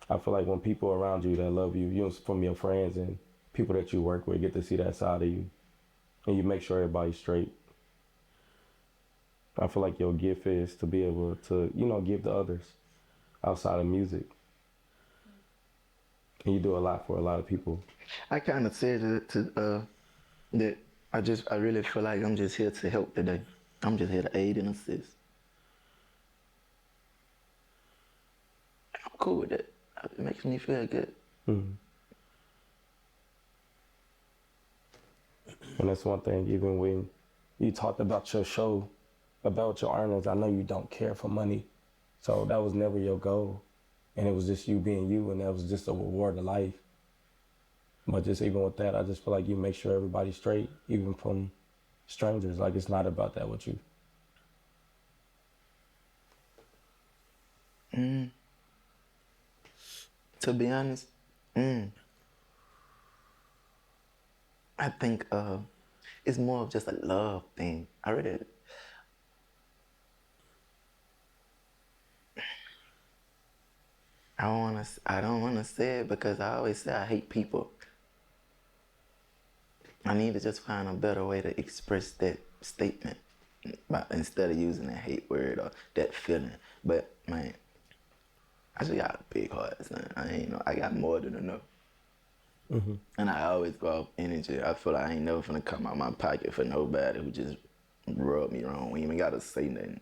I feel like when people around you that love you, from your friends and people that you work with get to see that side of you, and you make sure everybody's straight. I feel like your gift is to be able to, give to others outside of music. And you do a lot for a lot of people. I kind of said that I really feel like I'm just here to help today. I'm just here to aid and assist. I'm cool with it. It makes me feel good. Mm-hmm. And that's one thing, even when you talked about your show, about your earnings, I know you don't care for money. So that was never your goal. And it was just you being you, and that was just a reward of life. But just even with that, I just feel like you make sure everybody's straight, even from strangers. Like, it's not about that with you. To be honest, I think it's more of just a love thing. I don't wanna say it because I always say I hate people. I need to just find a better way to express that statement, instead of using that hate word or that feeling. But man, I just got a big heart, son. I got more than enough. Mm-hmm. And I always go off energy. I feel like I ain't never finna come out my pocket for nobody who just rub me wrong. We even gotta say nothing.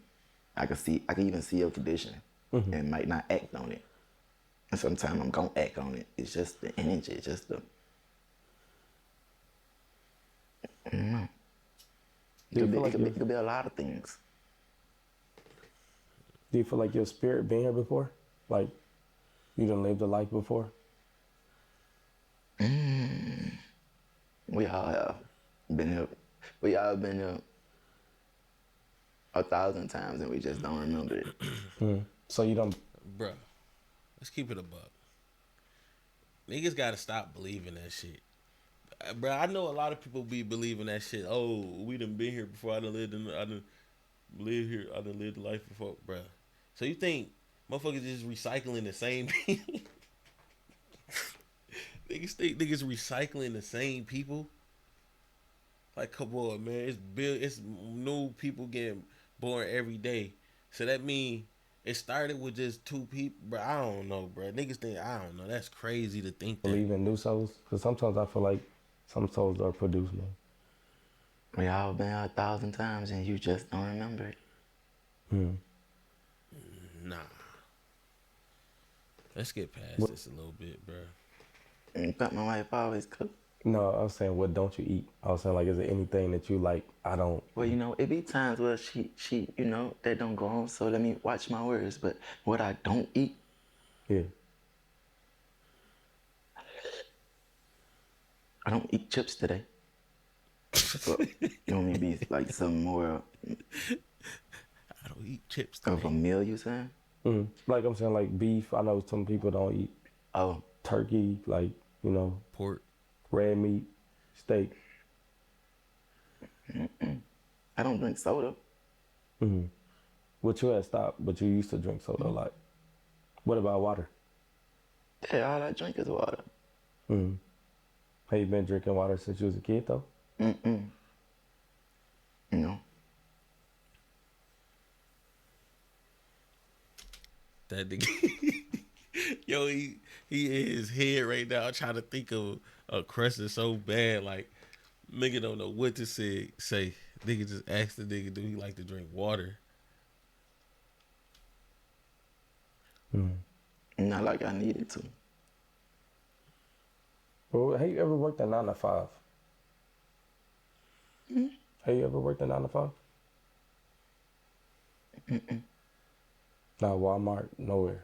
I can even see your condition and might not act on it. And sometimes I'm gonna act on it. It's just the energy, it's just the it could be a lot of things. Do you feel like your spirit been here before? Like, you done lived a life before? We all have been here. We all been here 1,000 times and we just don't remember it. So you don't... Bruh, let's keep it a buck. Niggas gotta stop believing that shit. Bruh, I know a lot of people be believing that shit. Oh, we done been here before. I done lived the life before, bruh. So you think motherfuckers just recycling the same people? Niggas think niggas recycling the same people? Like, come on, man. It's new people getting born every day. So that mean it started with just 2 people, bro. I don't know, bro. Niggas think, I don't know. That's crazy to think that. believe in new souls? Because sometimes I feel like some souls are produced, man. We all been here 1,000 times and you just don't remember it. Nah. Let's get past this a little bit, bro. In fact, my wife always cook. No, I was saying, what don't you eat? I was saying, like, is there anything that you like? I don't... Well, it be times where she, that don't go on, so let me watch my words. But what I don't eat, Yeah. I don't eat chips today. So, you want me to be like some more I don't eat chips of today. a meal, you saying? Like I'm saying, like beef. I know some people don't eat Oh, turkey, like, Pork. red meat, steak. I don't drink soda. But you had stopped, but you used to drink soda a lot. What about water? Yeah, all I drink is water. Have you been drinking water since you was a kid, though? You know? That nigga. Yo, he in his head right now trying to think of a question so bad. Like, nigga don't know what to say. Nigga just ask the nigga, do he like to drink water? Not like I needed to. Well, have you ever worked a 9 to 5? Have you ever worked a 9 to 5? No, Walmart, nowhere.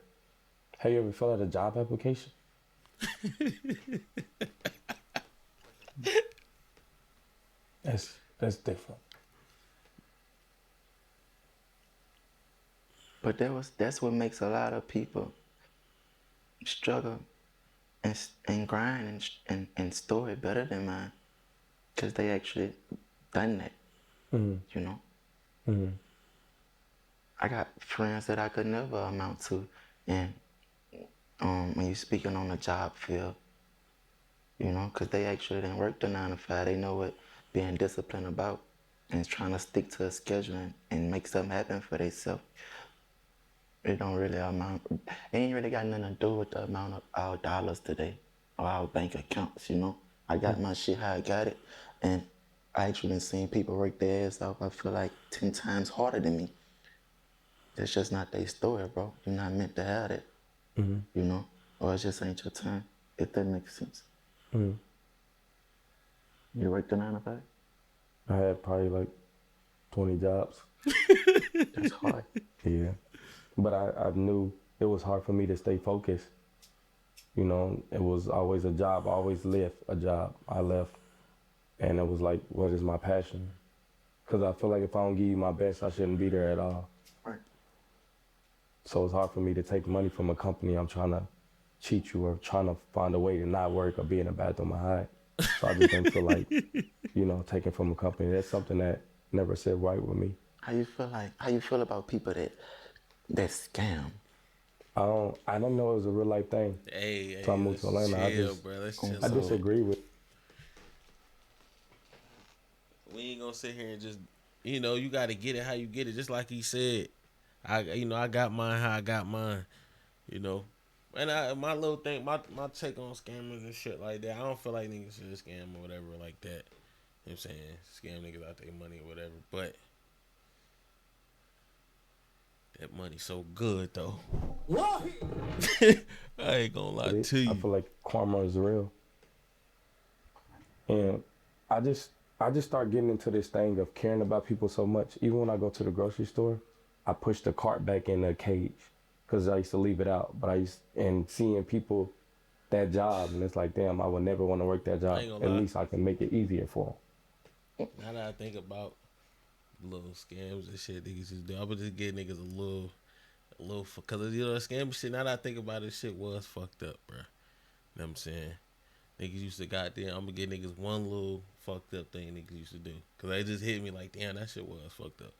Have you ever filled out a job application? That's different. But that's what makes a lot of people struggle and grind and story better than mine. Because they actually done that, you know? I got friends that I could never amount to. And when you're speaking on the job field, you know, because they actually didn't work the 9 to 5. They know what being disciplined about and trying to stick to a schedule and make something happen for themselves. It don't really amount, it ain't really got nothing to do with the amount of our dollars today or our bank accounts, you know. I got my shit how I got it, and I actually been seeing people work their ass off, I feel like 10 times harder than me. That's just not their story, bro. You're not meant to have that, you know, or it just ain't your time, if that makes sense. You work the 9 to 5? I had probably like 20 jobs. That's hard. Yeah. But I knew it was hard for me to stay focused. You know, it was always a job. I always left a job. I left. And it was like, what is my passion? Because I feel like if I don't give you my best, I shouldn't be there at all. Right. So it's hard for me to take money from a company I'm trying to cheat you or trying to find a way to not work or be in the bathroom and hide. So I just didn't feel like, you know, taking from a company. That's something that never sit right with me. How you feel about people that scam? I don't know it was a real life thing. Hey, So I moved let's to Atlanta. chill, bro. Let's chill. I disagree with. We ain't gonna sit here and just, you know, you got to get it how you get it. Just like he said, I got mine how I got mine, you know. And my little thing, my take on scammers and shit like that. I don't feel like niggas should scam or whatever like that. You know what I'm saying? Scam niggas out their money or whatever. But that money so good though. I ain't gonna lie to you. I feel like karma is real. And I just start getting into this thing of caring about people so much. Even when I go to the grocery store, I push the cart back in the cage because I used to leave it out. But and seeing people that job, and it's like, damn, I would never want to work that job. At least I can make it easier for them. Now that I think about little scams and shit niggas just do, I would just give niggas a little, because you know the scam shit. Now that I think about it, shit was fucked up, bro. You know what I'm saying? Niggas used to goddamn, I'm gonna give niggas one little fucked up thing niggas used to do. Cause they just hit me like, damn, that shit was fucked up.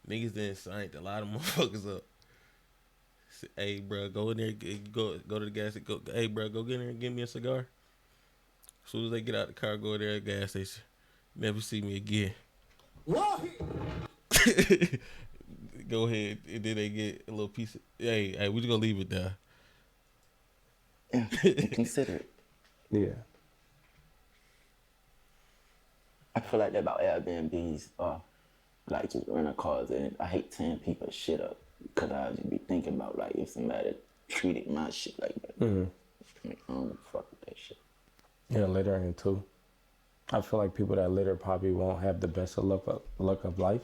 Niggas then signed a lot of motherfuckers up. Say, hey, bro, go in there, go to the gas station. Hey, bro, go get in there and give me a cigar. As soon as they get out the car, go there at the gas station. Never see me again. Go ahead, and then they get a little piece of, hey, we just gonna leave it there. Consider it. Yeah. I feel like that about Airbnbs or like just rental cars, and I hate tearing people's shit up because I just be thinking about like if somebody treated my shit like that. Like, I don't fuck with that shit. Yeah, littering too. I feel like people that litter probably won't have the best of luck of life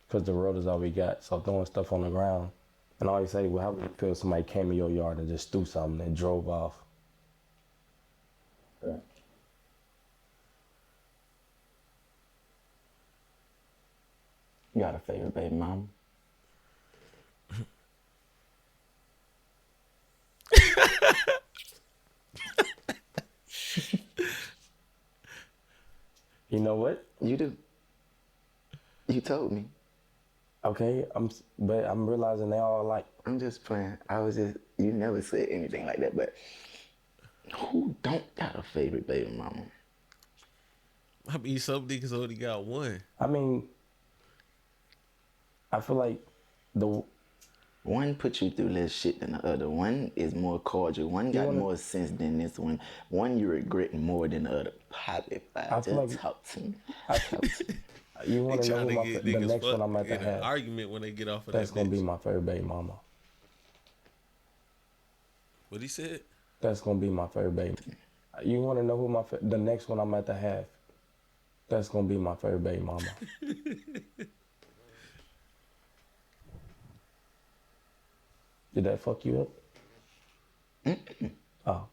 because the road is all we got. So throwing stuff on the ground, and I always say, well, how would you feel if somebody came in your yard and just threw something and drove off? Right. You got a favorite baby mama? You know what? You do. You told me. Okay, but I'm realizing they all alike. I'm just playing. You never said anything like that, but who don't got a favorite baby mama? I mean, some niggas only got one. I mean, I feel like one put you through less shit than the other. One is more cordial. One got more sense than this one. One you regret more than the other. Probably five. Just talk to me. You want to know who the next one I'm at to have? Argument when they get off of That's that. Gonna be my favorite baby mama. What he said? That's gonna be my favorite baby. You want to know who the next one I'm at to have? That's gonna be my favorite baby mama. Did that fuck you up? Mm-mm. Oh.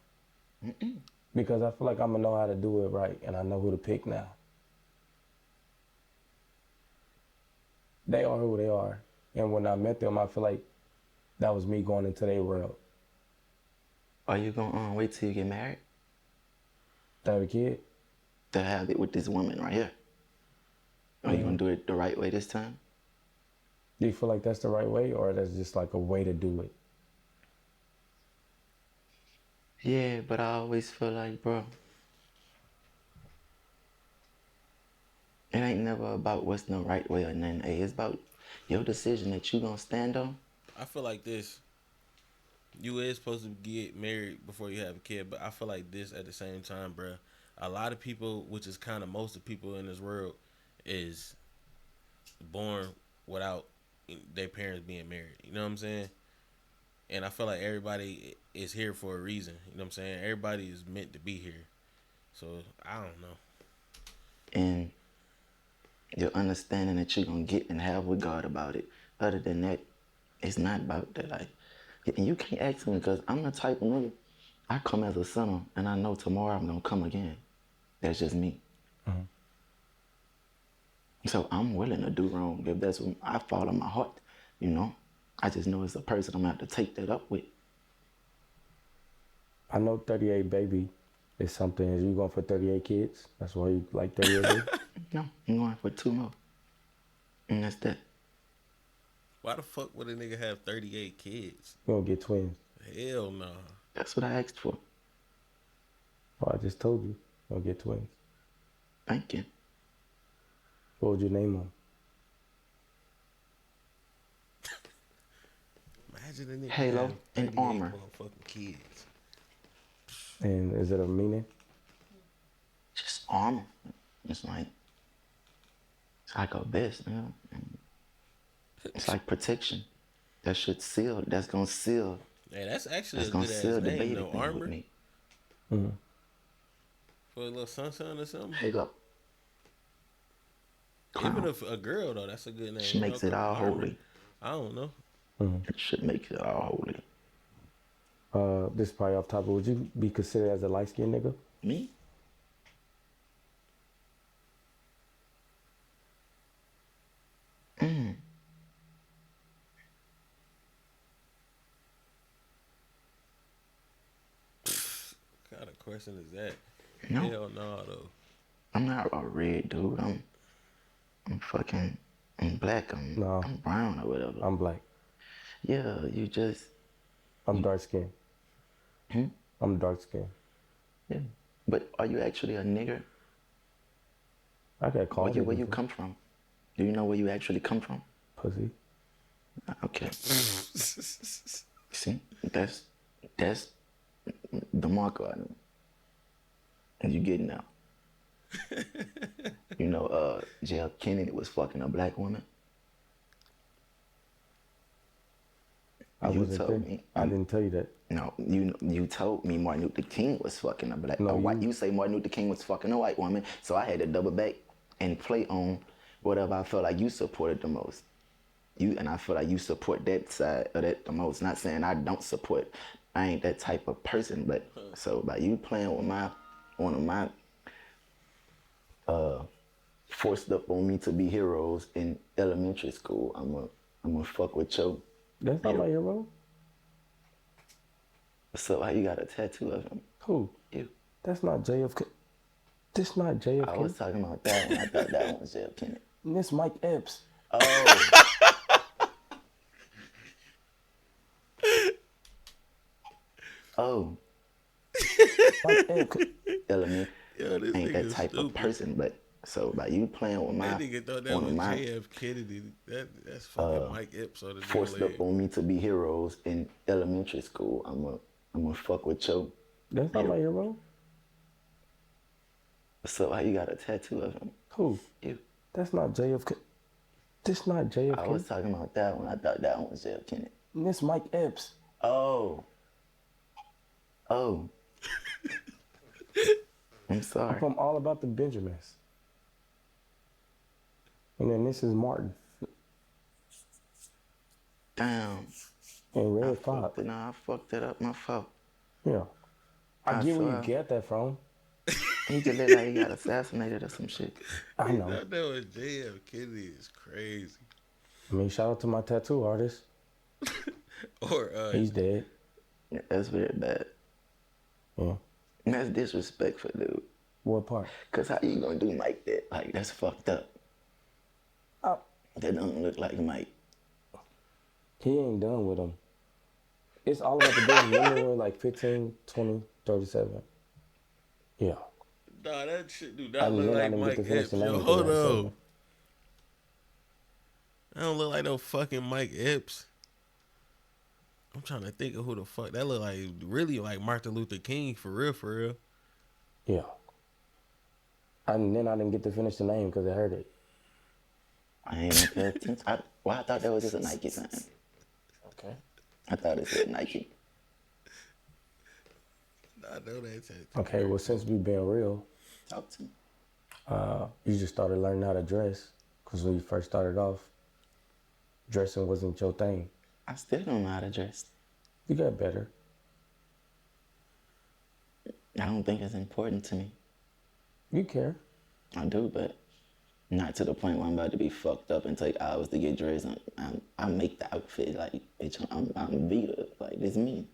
Mm-mm. Because I feel like I'm gonna know how to do it right, and I know who to pick now. They are who they are, and when I met them, I feel like that was me going into their world. Are you gonna wait till you get married To have a kid? to have it with this woman right here? Are you gonna do it the right way this time? Do you feel like that's the right way, or that's just like a way to do it? Yeah, but I always feel like, bro, it ain't never about what's the right way or nothing. Hey, it's about your decision that you gonna stand on. I feel like this. You is supposed to get married before you have a kid, but I feel like this at the same time, bruh. A lot of people, which is kind of most of the people in this world, is born without their parents being married. You know what I'm saying? And I feel like everybody is here for a reason. You know what I'm saying? Everybody is meant to be here. So I don't know. And your understanding that you're gonna get and have with God about it. Other than that, it's not about that. Like, and you can't ask me because I'm the type of nigga. I come as a sinner, and I know tomorrow I'm gonna come again. That's just me. So I'm willing to do wrong if that's what I follow my heart. You know, I just know it's a person I'm gonna have to take that up with. I know 38 baby is something. Is you going for 38 kids? That's why you like 38 baby? No, I'm going for 2 more, and that's that. Why the fuck would a nigga have 38 kids? You gonna get twins. Hell no. That's what I asked for. Well, I just told you. You gonna get twins. Thank you. What would you name them? Imagine a nigga Halo have and 38 armor. motherfucking kids. And is it a meaning? Just armor. It's like a vest, you know. It's like protection. That should seal. That's gonna seal. Hey, that's actually That's a gonna good ass seal the name, baby though. thing with Armor me. for a little sunshine or something. Halo. Even if a girl though, that's a good name. She makes it all Armor. holy. I don't know. It should make it all holy. This is probably off topic. Would you be considered as a light skinned nigga? Me? What kind of question is that? No. Hell no, though. I'm not a red dude. I'm black. I'm brown or whatever. I'm black. Yeah, you just I'm dark skinned. I'm dark skinned. yeah. But are you actually a nigger? I got called Where you come from? Do you know where you actually come from? pussy. Okay. See, that's the marker I know. And you getting out. You know, JF Kennedy was fucking a black woman. I You wasn't told there. me. I didn't tell you that. No, you told me Martin Luther King was fucking a black a white. You say Martin Luther King was fucking a white woman, so I had to double back and play on whatever I felt like you supported the most. And I feel like you support that side of that the most. Not saying I don't support. I ain't that type of person, but so by you playing with one of my forced up on me to be heroes in elementary school, I'm gonna fuck with your. That's not my hero. So how you got a tattoo of him? Who? You. That's not JFK. This not JFK. I was talking about that one. I thought that one was JF Kennedy. This Mike Epps. Oh. Oh. Mike Epps. Element. Yo, this Ain't that nigga type stupid. of person, but so by you playing with That nigga thought that one was of my JF Kennedy. That's fucking Mike Epps on the forced damn up on me to be heroes in elementary school, I'm gonna fuck with your. That's not my hero. So how you got a tattoo of him? Who? You. That's not JFK. This not JFK. I was talking about that one. I thought that one was JF Kennedy. This Mike Epps. Oh. Oh. I'm I'm sorry. from All About the Benjamins. And then this is Martin. Damn. And Red Fox. Nah, I fucked that up. My fault. Yeah. I get where you sorry. get that from. He just looked like he got assassinated or some shit. I know. That was JF Kennedy is crazy. I mean, shout out to my tattoo artist. Or He's dead. Yeah, that's very bad. Yeah. And that's disrespectful, dude. What part? Cause how you gonna do Mike that? Like, that's fucked up. Oh. That don't look like Mike. He ain't done with him. It's All About the Benjamins. Remember when like 15, 20 37. Yeah. Nah, that shit do not And look then I like didn't get Mike to finish the Epps. Yo, name because it hold had on. 7. That don't look like no fucking Mike Epps. I'm trying to think of who the fuck that look like. Really like Martin Luther King for real, for real. Yeah. And then I didn't get to finish the name because it hurt it. I ain't even pay attention. I thought that was just a Nike sign. Okay. I thought it said Nike. I know that. Okay, well, since we being real, Talk to me. you just started learning how to dress because when you first started off, dressing wasn't your thing. I still don't know how to dress. You got better. I don't think it's important to me. You care. I do, but not to the point where I'm about to be fucked up and take hours to get dressed. I make the outfit like, bitch, I'm Vita. Like, this me.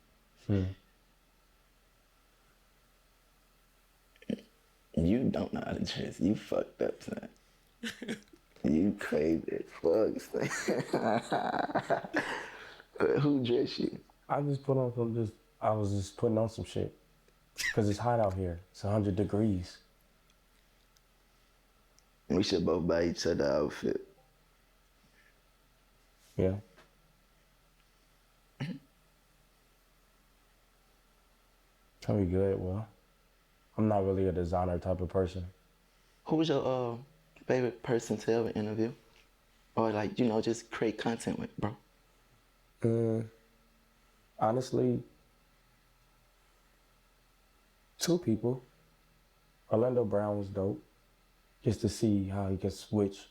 You don't know how to dress. You fucked up, son. You crazy as fuck, son. Who dressed you? I just put on some I was just putting on some shit because it's hot out here. It's 100 degrees. We should both buy each other an outfit. Yeah. Can we good? Well, I'm not really a designer type of person. Who was your favorite person to ever interview? Or like, just create content with, bro? Honestly, 2 people. Orlando Brown was dope. Just to see how he could switch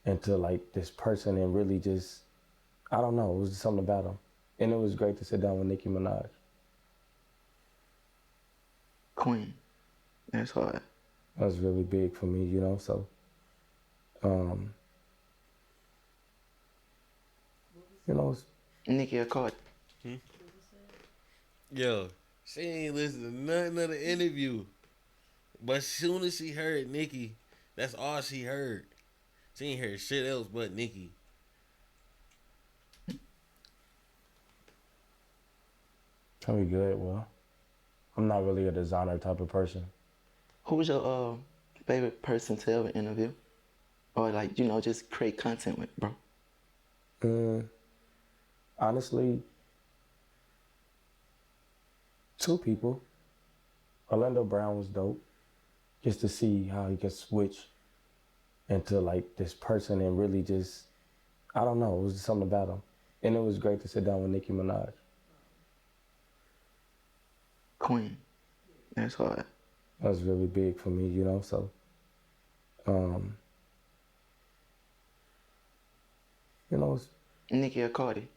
into like this person and really just, I don't know, it was just something about him. And it was great to sit down with Nicki Minaj. Queen. That's hard. That was really big for me, so, it's, Nicki or Cardi? Yo, she ain't listen to nothing of the interview. But as soon as she heard Nicki, that's all she heard. She ain't heard shit else but Nicki. can we good? Well, I'm not really a designer type of person. Who was your favorite person to ever interview? Or like, just create content with, bro? Honestly, 2 people. Orlando Brown was dope. Just to see how he could switch into like this person and really just, I don't know, it was just something about him. And it was great to sit down with Nicki Minaj. Queen. That's hard. That was really big for me, so, it's, Nicki or Cardi?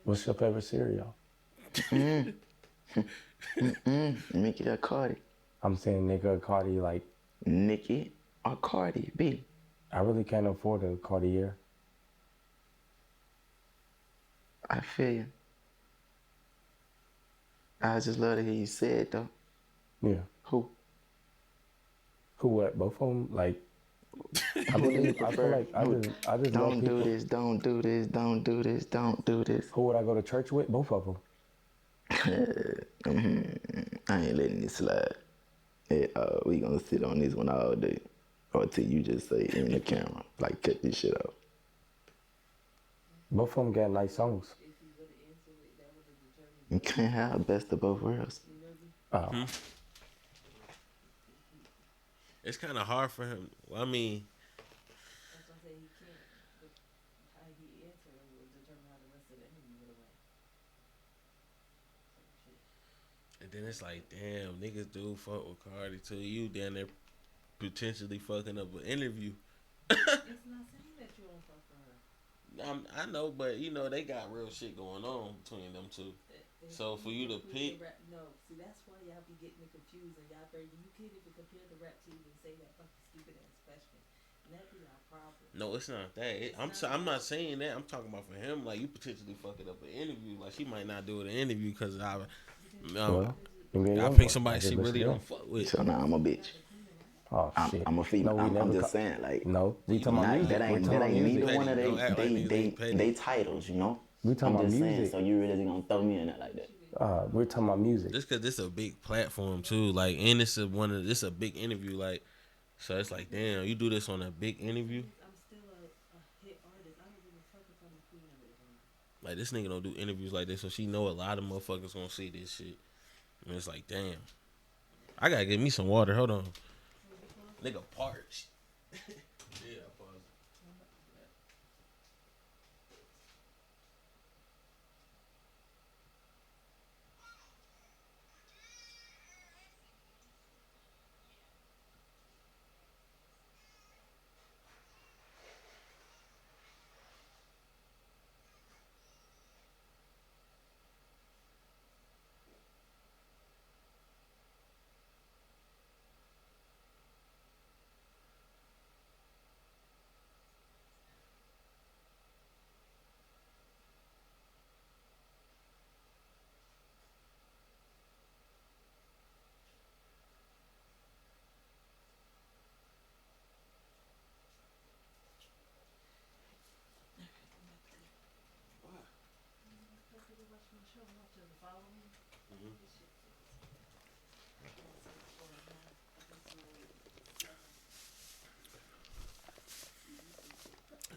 what's your favorite cereal? Nicki or Cardi? I'm saying nigga Cardi, like, Nicki or Cardi B? I really can't afford a Cartier. I feel you. I just love to hear you say it though. Yeah. Who? Who what? Both of them? Like, I Who do you feel prefer? like I just love Don't people. do this, don't do this, don't do this, don't do this. Who would I go to church with? Both of them. I ain't letting this slide. We gonna sit on this one all day. Or till you just say in the camera, like cut this shit off. Both of them got nice songs. You can't have best of both worlds. Oh. It's kind of hard for him. I mean, and then it's like, damn, niggas do fuck with Cardi too. You down there potentially fucking up an interview. It's not saying that you don't fuck with her. I know, but they got real shit going on between them two. So for you to pick, No, see that's why y'all be getting it confused and y'all you can't even compare the rap to even say that fucking stupid ass question. And that be our problem. no, it's not that. I'm not saying that. I'm talking about for him. Like you potentially fucking up an interview. Like she might not do the interview because Well, you I young pick boy. somebody I she just really listen don't fuck with. So now I'm a bitch. Oh shit. I'm a female. No, we I'm never. just saying, like, No, we talking about not music. that We're ain't talking that about ain't music. neither one of Don't act like niggas ain't petty. they titles, you know. We talking I'm about just saying, music. so you really gonna throw me in there like that? We're talking about music. Just cause this a big platform too, like, and it's this a big interview, like, so it's like, damn, you do this on a big interview. I'm still a hit artist. I don't give a fuck if I'm a queen of it or not. Like, this nigga don't do interviews like this, so she know a lot of motherfuckers gonna see this shit. And it's like, damn, I gotta get me some water. Hold on, nigga, parched. Yeah, I paused.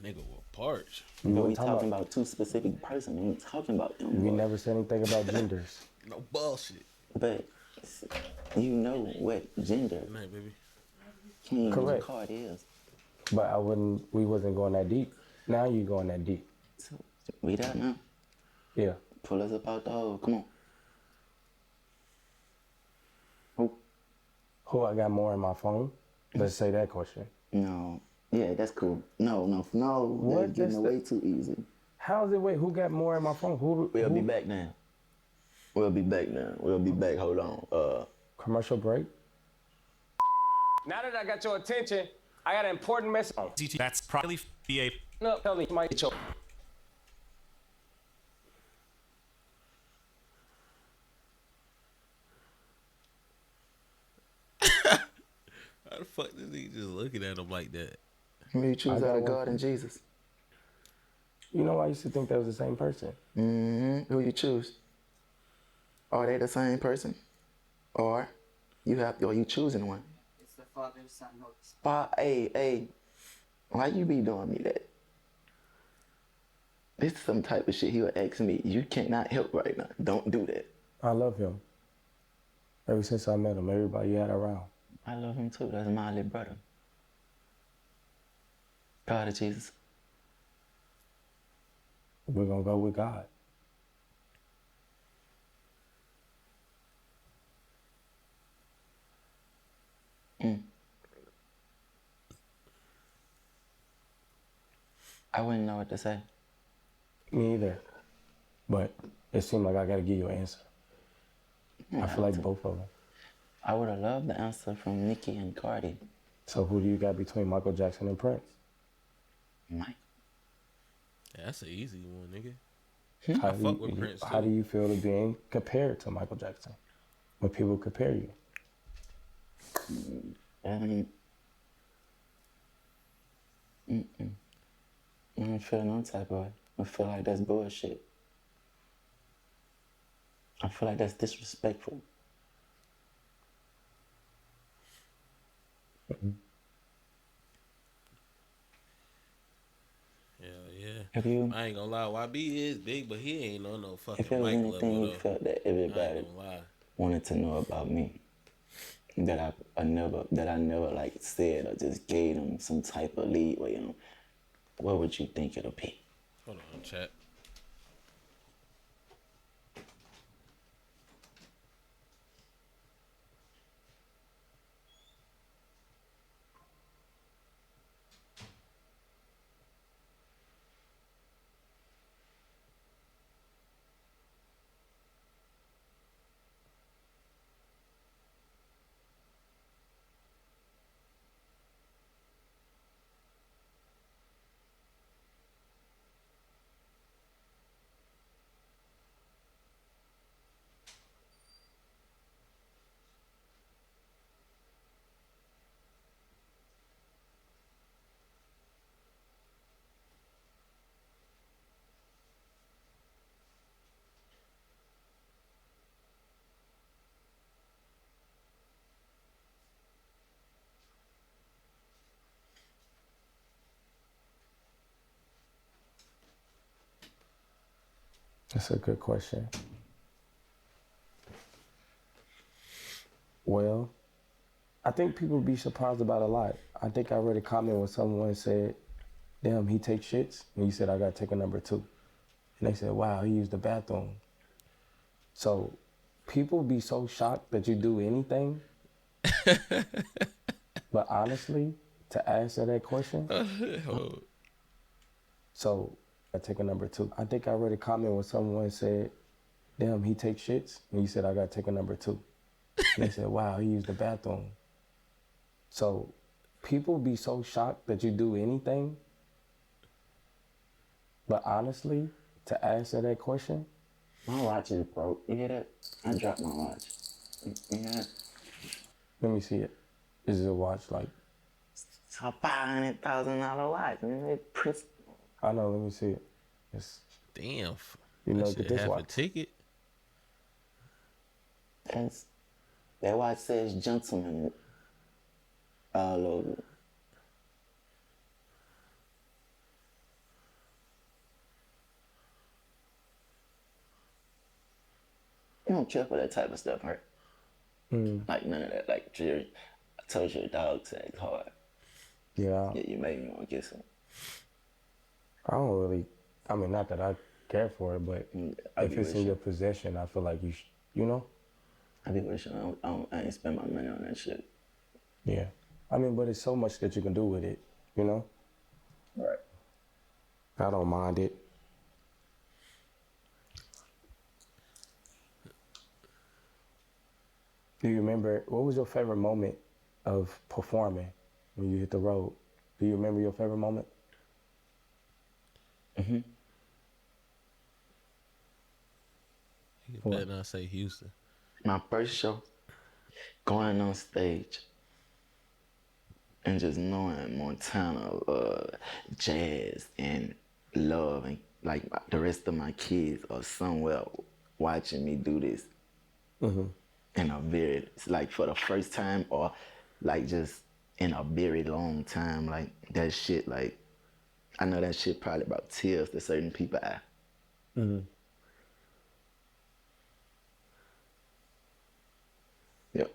Nigga was parched. But we talking about two specific person. We ain't talking about them. We boy. never said anything about genders. No bullshit. But you know what gender Good night, baby. King Correct. card is. But we wasn't going that deep. Now you going that deep. So we that now. Yeah. Pull us up out the hole. Come on. Who? Who I got more in my phone? Let's say that question. No. Yeah, that's cool. No. What? That's getting That's away too easy. How's it? Wait, who got more in my phone? We'll be back now. We'll be back. Hold on. Commercial break. Now that I got your attention, I got an important message. That's probably be a No, tell me, my show. How the fuck this nigga just looking at him like that? Who you choose I got out of one. God and Jesus? You know, I used to think that was the same person. Who you choose? Are they the same person? Or you choosing one? It's the Father, Son, Holy Spirit. Hey, why you be doing me that? This is some type of shit he would ask me. You cannot help right now. Don't do that. I love him. Ever since I met him, everybody had around. I love him too. That's my little brother. God of Jesus. We're gonna go with God. I wouldn't know what to say. Me either. But it seemed like I gotta give you an answer. I feel like both of them. I would have loved the answer from Nicki and Cardi. So who do you got between Michael Jackson and Prince? Mike. Yeah, that's an easy one, nigga. How fuck with Prince, How too. do you feel to being compared to Michael Jackson? When people compare you? I don't feel no type of way. I feel like that's bullshit. I feel like that's disrespectful. Hell yeah. If you, I ain't gonna lie, YB is big, but he ain't on no fucking if there was Mike anything level you though. felt that I ain't everybody gonna lie. wanted to know about me, that I never like said or just gave them some type of leeway on, what would you think it'll be? Hold on, chat. That's a good question. Well, I think people be surprised about a lot. I think I read a comment where someone said, damn, he takes shits. And you said, I got to take a number two. And they said, wow, he used the bathroom. So people be so shocked that you do anything. But honestly, to answer that question, so I take a number two. I think I read a comment where someone said, damn, he takes shits. And you said, I got to take a number two. And they said, wow, he used the bathroom. So people be so shocked that you do anything. But honestly, to answer that question, My watch is broke. You hear that? I dropped my watch. You hear that? let me see it. Is it a watch like, It's a $500,000 watch. Man. It Prince. I know, let me see it. It's, Damn. you know, That get shit this half a watch. ticket. That watch says gentleman all over it. You don't care for that type of stuff, right? Like none of that. Like Jerry, I told you, dog tags hard. Yeah, Yeah, you made me want to get some. I don't really, I mean, not that I care for it, but I if be it's in wishing. your possession, I feel like you know? I be wishing I ain't spend my money on that shit. Yeah. I mean, but it's so much that you can do with it, you know? Right. I don't mind it. Do you remember, what was your favorite moment of performing when you hit the road? Do you remember your favorite moment? You What? better not say Houston. My first show, going on stage and just knowing Montana, jazz and love and like the rest of my kids are somewhere watching me do this. In a very, it's like for the first time or like just in a very long time, like that shit, like I know that shit probably brought tears to certain people. Yep.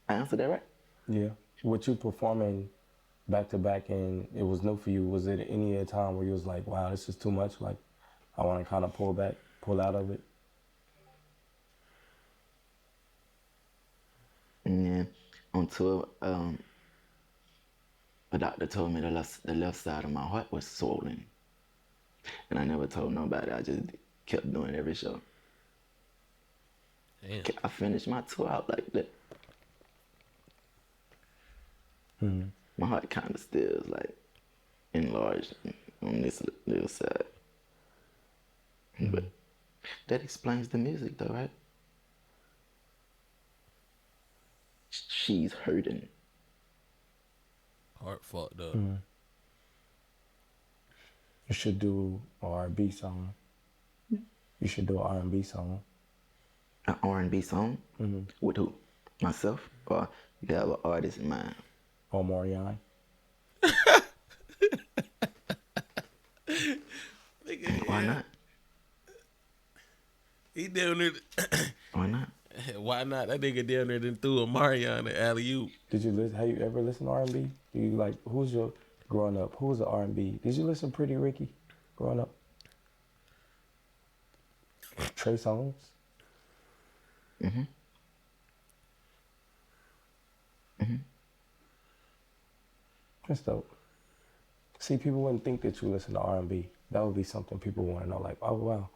I answered that right? Yeah. With you performing back to back and it was new for you, was it any other time where you was like, wow, this is too much? Like, I want to kind of pull back, pull out of it? And then on tour, the doctor told me the left side of my heart was swollen. And I never told nobody. I just kept doing every show. Damn. I finished my tour out like that. My heart kind of still is like enlarged on this little side. But that explains the music though, right? She's hurting. Heart fucked up. You should do an R&B song. You should do an R&B song. An R&B song? With who? Myself? Or you have an artist in mind? Or Marianne. Why not? He down there. Why not? Why not? That nigga down there done threw a Marion and alley-oop. Did you listen? Have you ever listened to R&B? Do you like, who's your, growing up, who's the R&B? Did you listen to Pretty Ricky growing up? Trey Songz? That's dope. See, people wouldn't think that you listen to R&B. That would be something people want to know, like, oh, wow.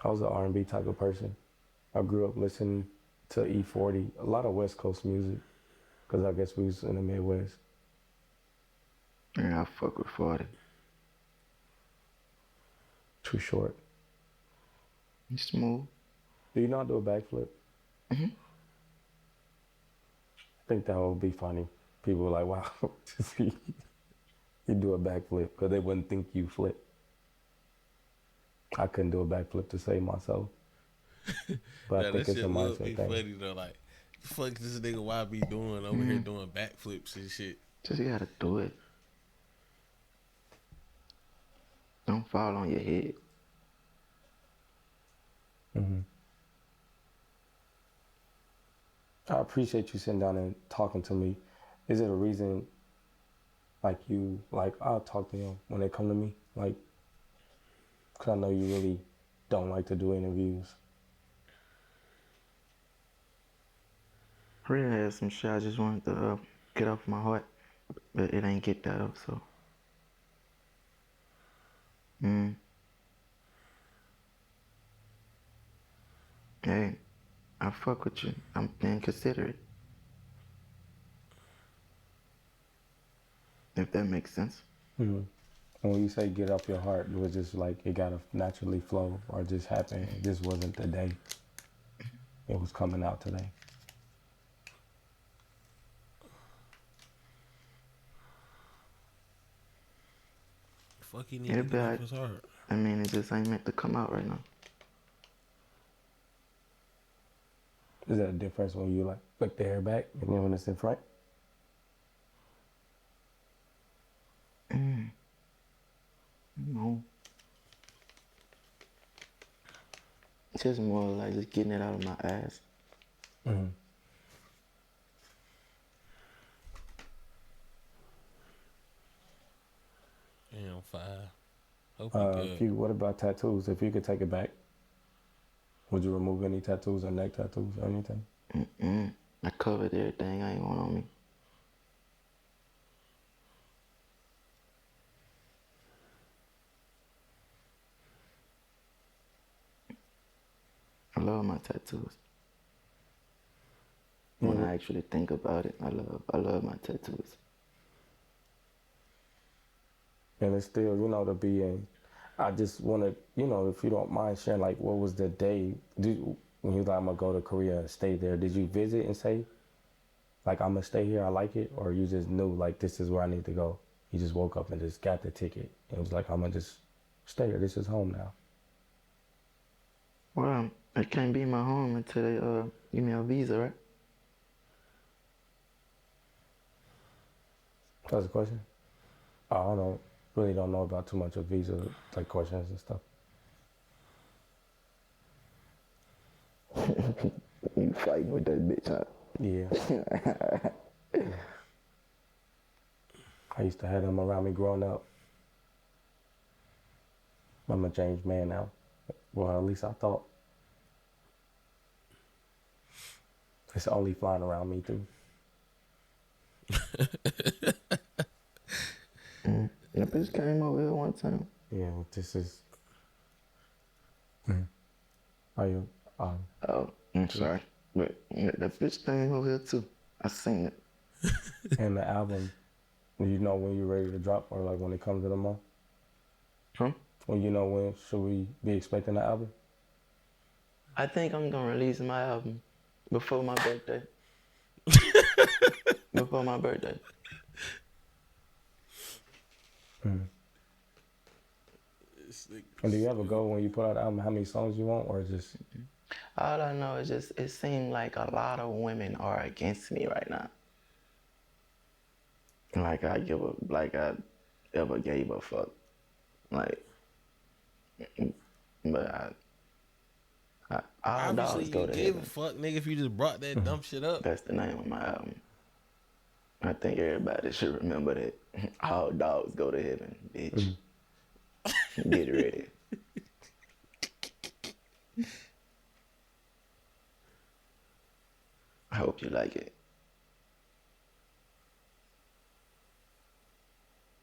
I was an R&B type of person. I grew up listening to E40, a lot of West Coast music, because I guess we was in the Midwest. Yeah, I fuck with 40. Too short. He's smooth. Do you know how to do a backflip? I think that would be funny. People were like, wow, you do a backflip, because they wouldn't think you flip. I couldn't do a backflip to save myself. But I think that it's a shit would be mindset thing. funny though. Like, fuck this nigga why be doing over here doing backflips and shit. Just gotta do it. Don't fall on your head. Hmm. I appreciate you sitting down and talking to me. Is it a reason, like you, like I'll talk to them when they come to me, like, cause I know you really don't like to do interviews. I really had some shit I just wanted to get off my heart, but it ain't get that up, so. Hey, I fuck with you. I'm being considerate. If that makes sense. Hmm. And when you say get off your heart, it was just like it gotta naturally flow or just happen. It just wasn't the day. It was coming out today. Fuck, he need to It'll be get off alright. his heart. I mean, it just ain't meant to come out right now. Is that a difference when you like flick the hair back and then when it's in front? No. It's just more like just getting it out of my ass. Mm-hmm. Damn, 5. Hope he good. What about tattoos? If you could take it back, would you remove any tattoos or neck tattoos or anything? I covered everything I ain't want on me. I love my tattoos. When I actually think about it, I love my tattoos. And it's still, to be in. I just want to, if you don't mind sharing, like, what was the day? When you was like, I'm going to go to Korea and stay there, did you visit and say, like, I'm going to stay here, I like it? Or you just knew, like, this is where I need to go? You just woke up and just got the ticket. It was like, I'm going to just stay here. This is home now. Well, it can't be my home until they give me a visa, right? That's the question? I don't know. Really don't know about too much of visa, like, questions and stuff. You fighting with that bitch, huh? Yeah. I used to have them around me growing up. I'm a changed man now. Well, at least I thought. It's only flying around me, too. That bitch came over here one time. Yeah, this is... Are you... Oh, I'm sorry. But that bitch came over here too. I seen it. And the album, you know when you're ready to drop or like when it comes to the month? Huh? When should we be expecting the album? I think I'm gonna release my album before my birthday. Before my birthday. And do you ever go when you put out the album how many songs you want or just... All I know is just it seems like a lot of women are against me right now. Like I ever gave a fuck. Like, but all Obviously, dogs go you to give heaven. a fuck, nigga, if you just brought that dumb shit up. That's the name of my album. I think everybody should remember that. All dogs go to heaven, bitch. Get ready. I hope you like it.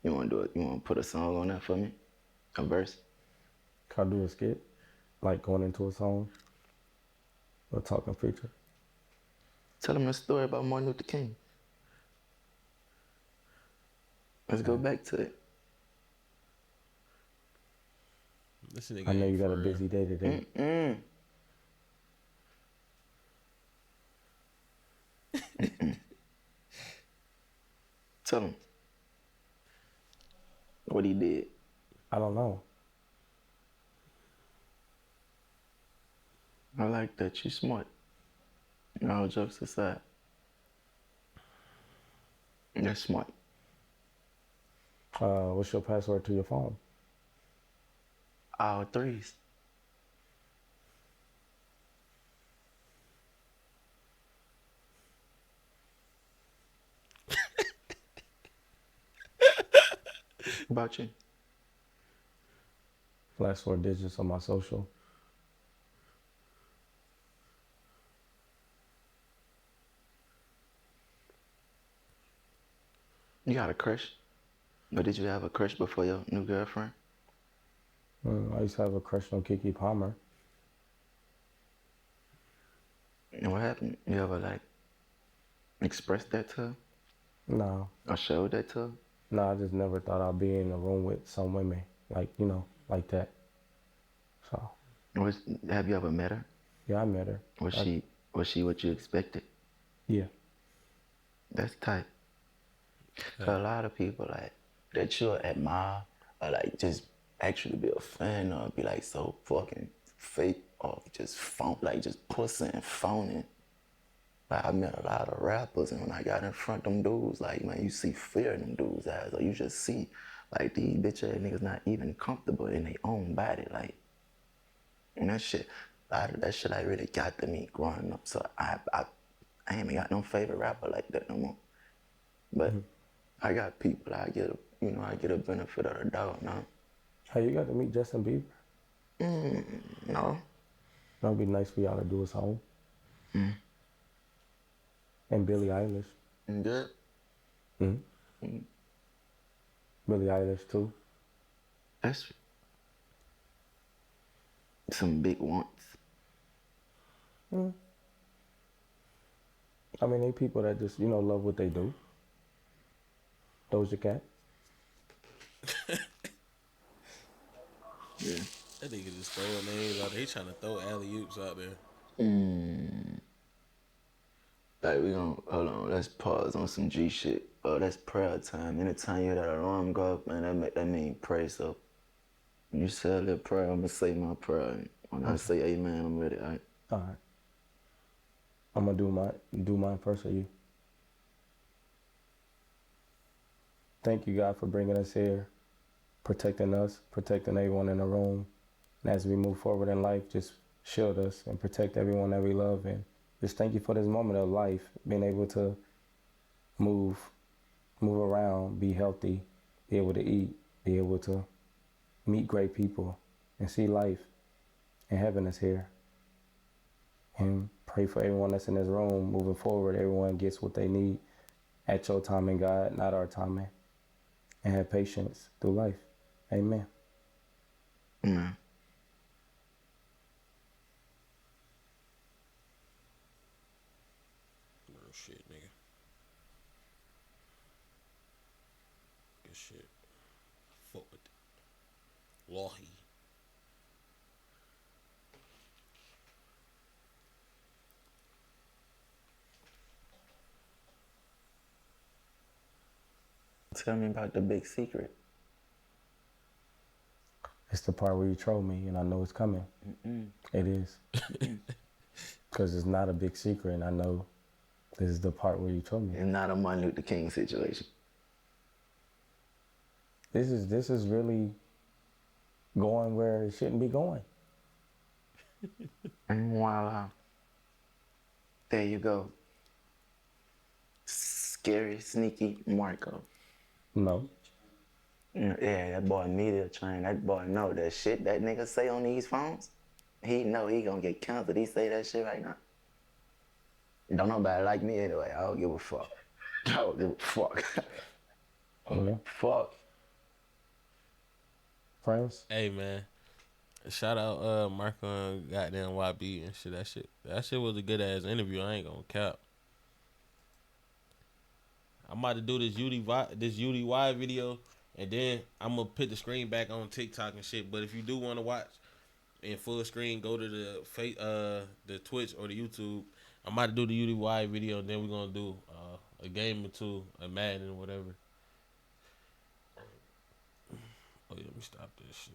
You wanna do it? You wanna put a song on that for me? A verse? Can I do a skit? Like going into a song? Or talking feature? Tell them the story about Martin Luther King. Let's go back to it. This nigga I know ain't you got a for busy day today. Tell him what he did. I don't know. I like that. You smart. All jokes aside. That's smart. What's your password to your phone? All threes. What about you? Last 4 digits on my social. You got a crush? Or did you have a crush before your new girlfriend? I used to have a crush on Kiki Palmer. And what happened? You ever like expressed that to her? No, Or showed that to her? no, I just never thought I'd be in a room with some women like like that. So Was, have you ever met her? yeah, I met her. Was I- she what you expected? Yeah, That's tight. Cause a lot of people like that you'll admire or like just actually be a fan of be like so fucking fake or just phone like just pussy and phony. Like I met a lot of rappers and when I got in front of them dudes, like man, you see fear in them dudes' eyes, or you just see like these bitch ass niggas not even comfortable in their own body, like and that shit, that shit like really got to me growing up. So I ain't even got no favorite rapper like that no more. But I got people I get I get a benefit of the doubt now. hey, you got to meet Justin Bieber. No. That'd be nice for y'all to do a song. And Billie Eilish. Good. Billie Eilish too. That's some big wants. I mean, they people that just love what they do. Doja Cat. Yeah. That nigga just throwing names out there. He trying to throw alley oops out there. Like we gonna hold on, let's pause on some G shit. That's prayer time. Anytime you hear that alarm go up, man, that mean pray. So when you say a little prayer, I'm gonna say my prayer. When I say amen, I'm ready, all right? All right. I'm gonna do mine first, or you? Thank you, God, for bringing us here, protecting us, protecting everyone in the room. And as we move forward in life, just shield us and protect everyone that we love. And just thank you for this moment of life, being able to move around, be healthy, be able to eat, be able to meet great people and see life. And heaven is here. And pray for everyone that's in this room moving forward. Everyone gets what they need at your timing, God, not our timing. And have patience through life. Amen. Mm. Real shit, nigga. Good shit. Fuck with it. Wahi. Tell me about the big secret. It's the part where you troll me and I know it's coming. It is. Because it's not a big secret and I know this is the part where you troll me. It's not a Martin Luther King situation. This is really going where it shouldn't be going. And voila. There you go. Scary, sneaky Marco. No. Yeah, that boy media train. That boy know that shit that nigga say on these phones. He know he gonna get canceled. He say that shit right now. Don't nobody like me anyway. I don't give a fuck. I don't give a fuck. Yeah. Fuck. Friends? Hey man. Shout out Marco and goddamn YB and shit. That shit was a good ass interview. I ain't gonna cap. I'm about to do this UDY video, and then I'm gonna put the screen back on TikTok and shit. But if you do want to watch in full screen, go to the Twitch or the YouTube. I'm about to do the UDY video, and then we're gonna do a game or two, a Madden or whatever. Oh yeah, let me stop this shit.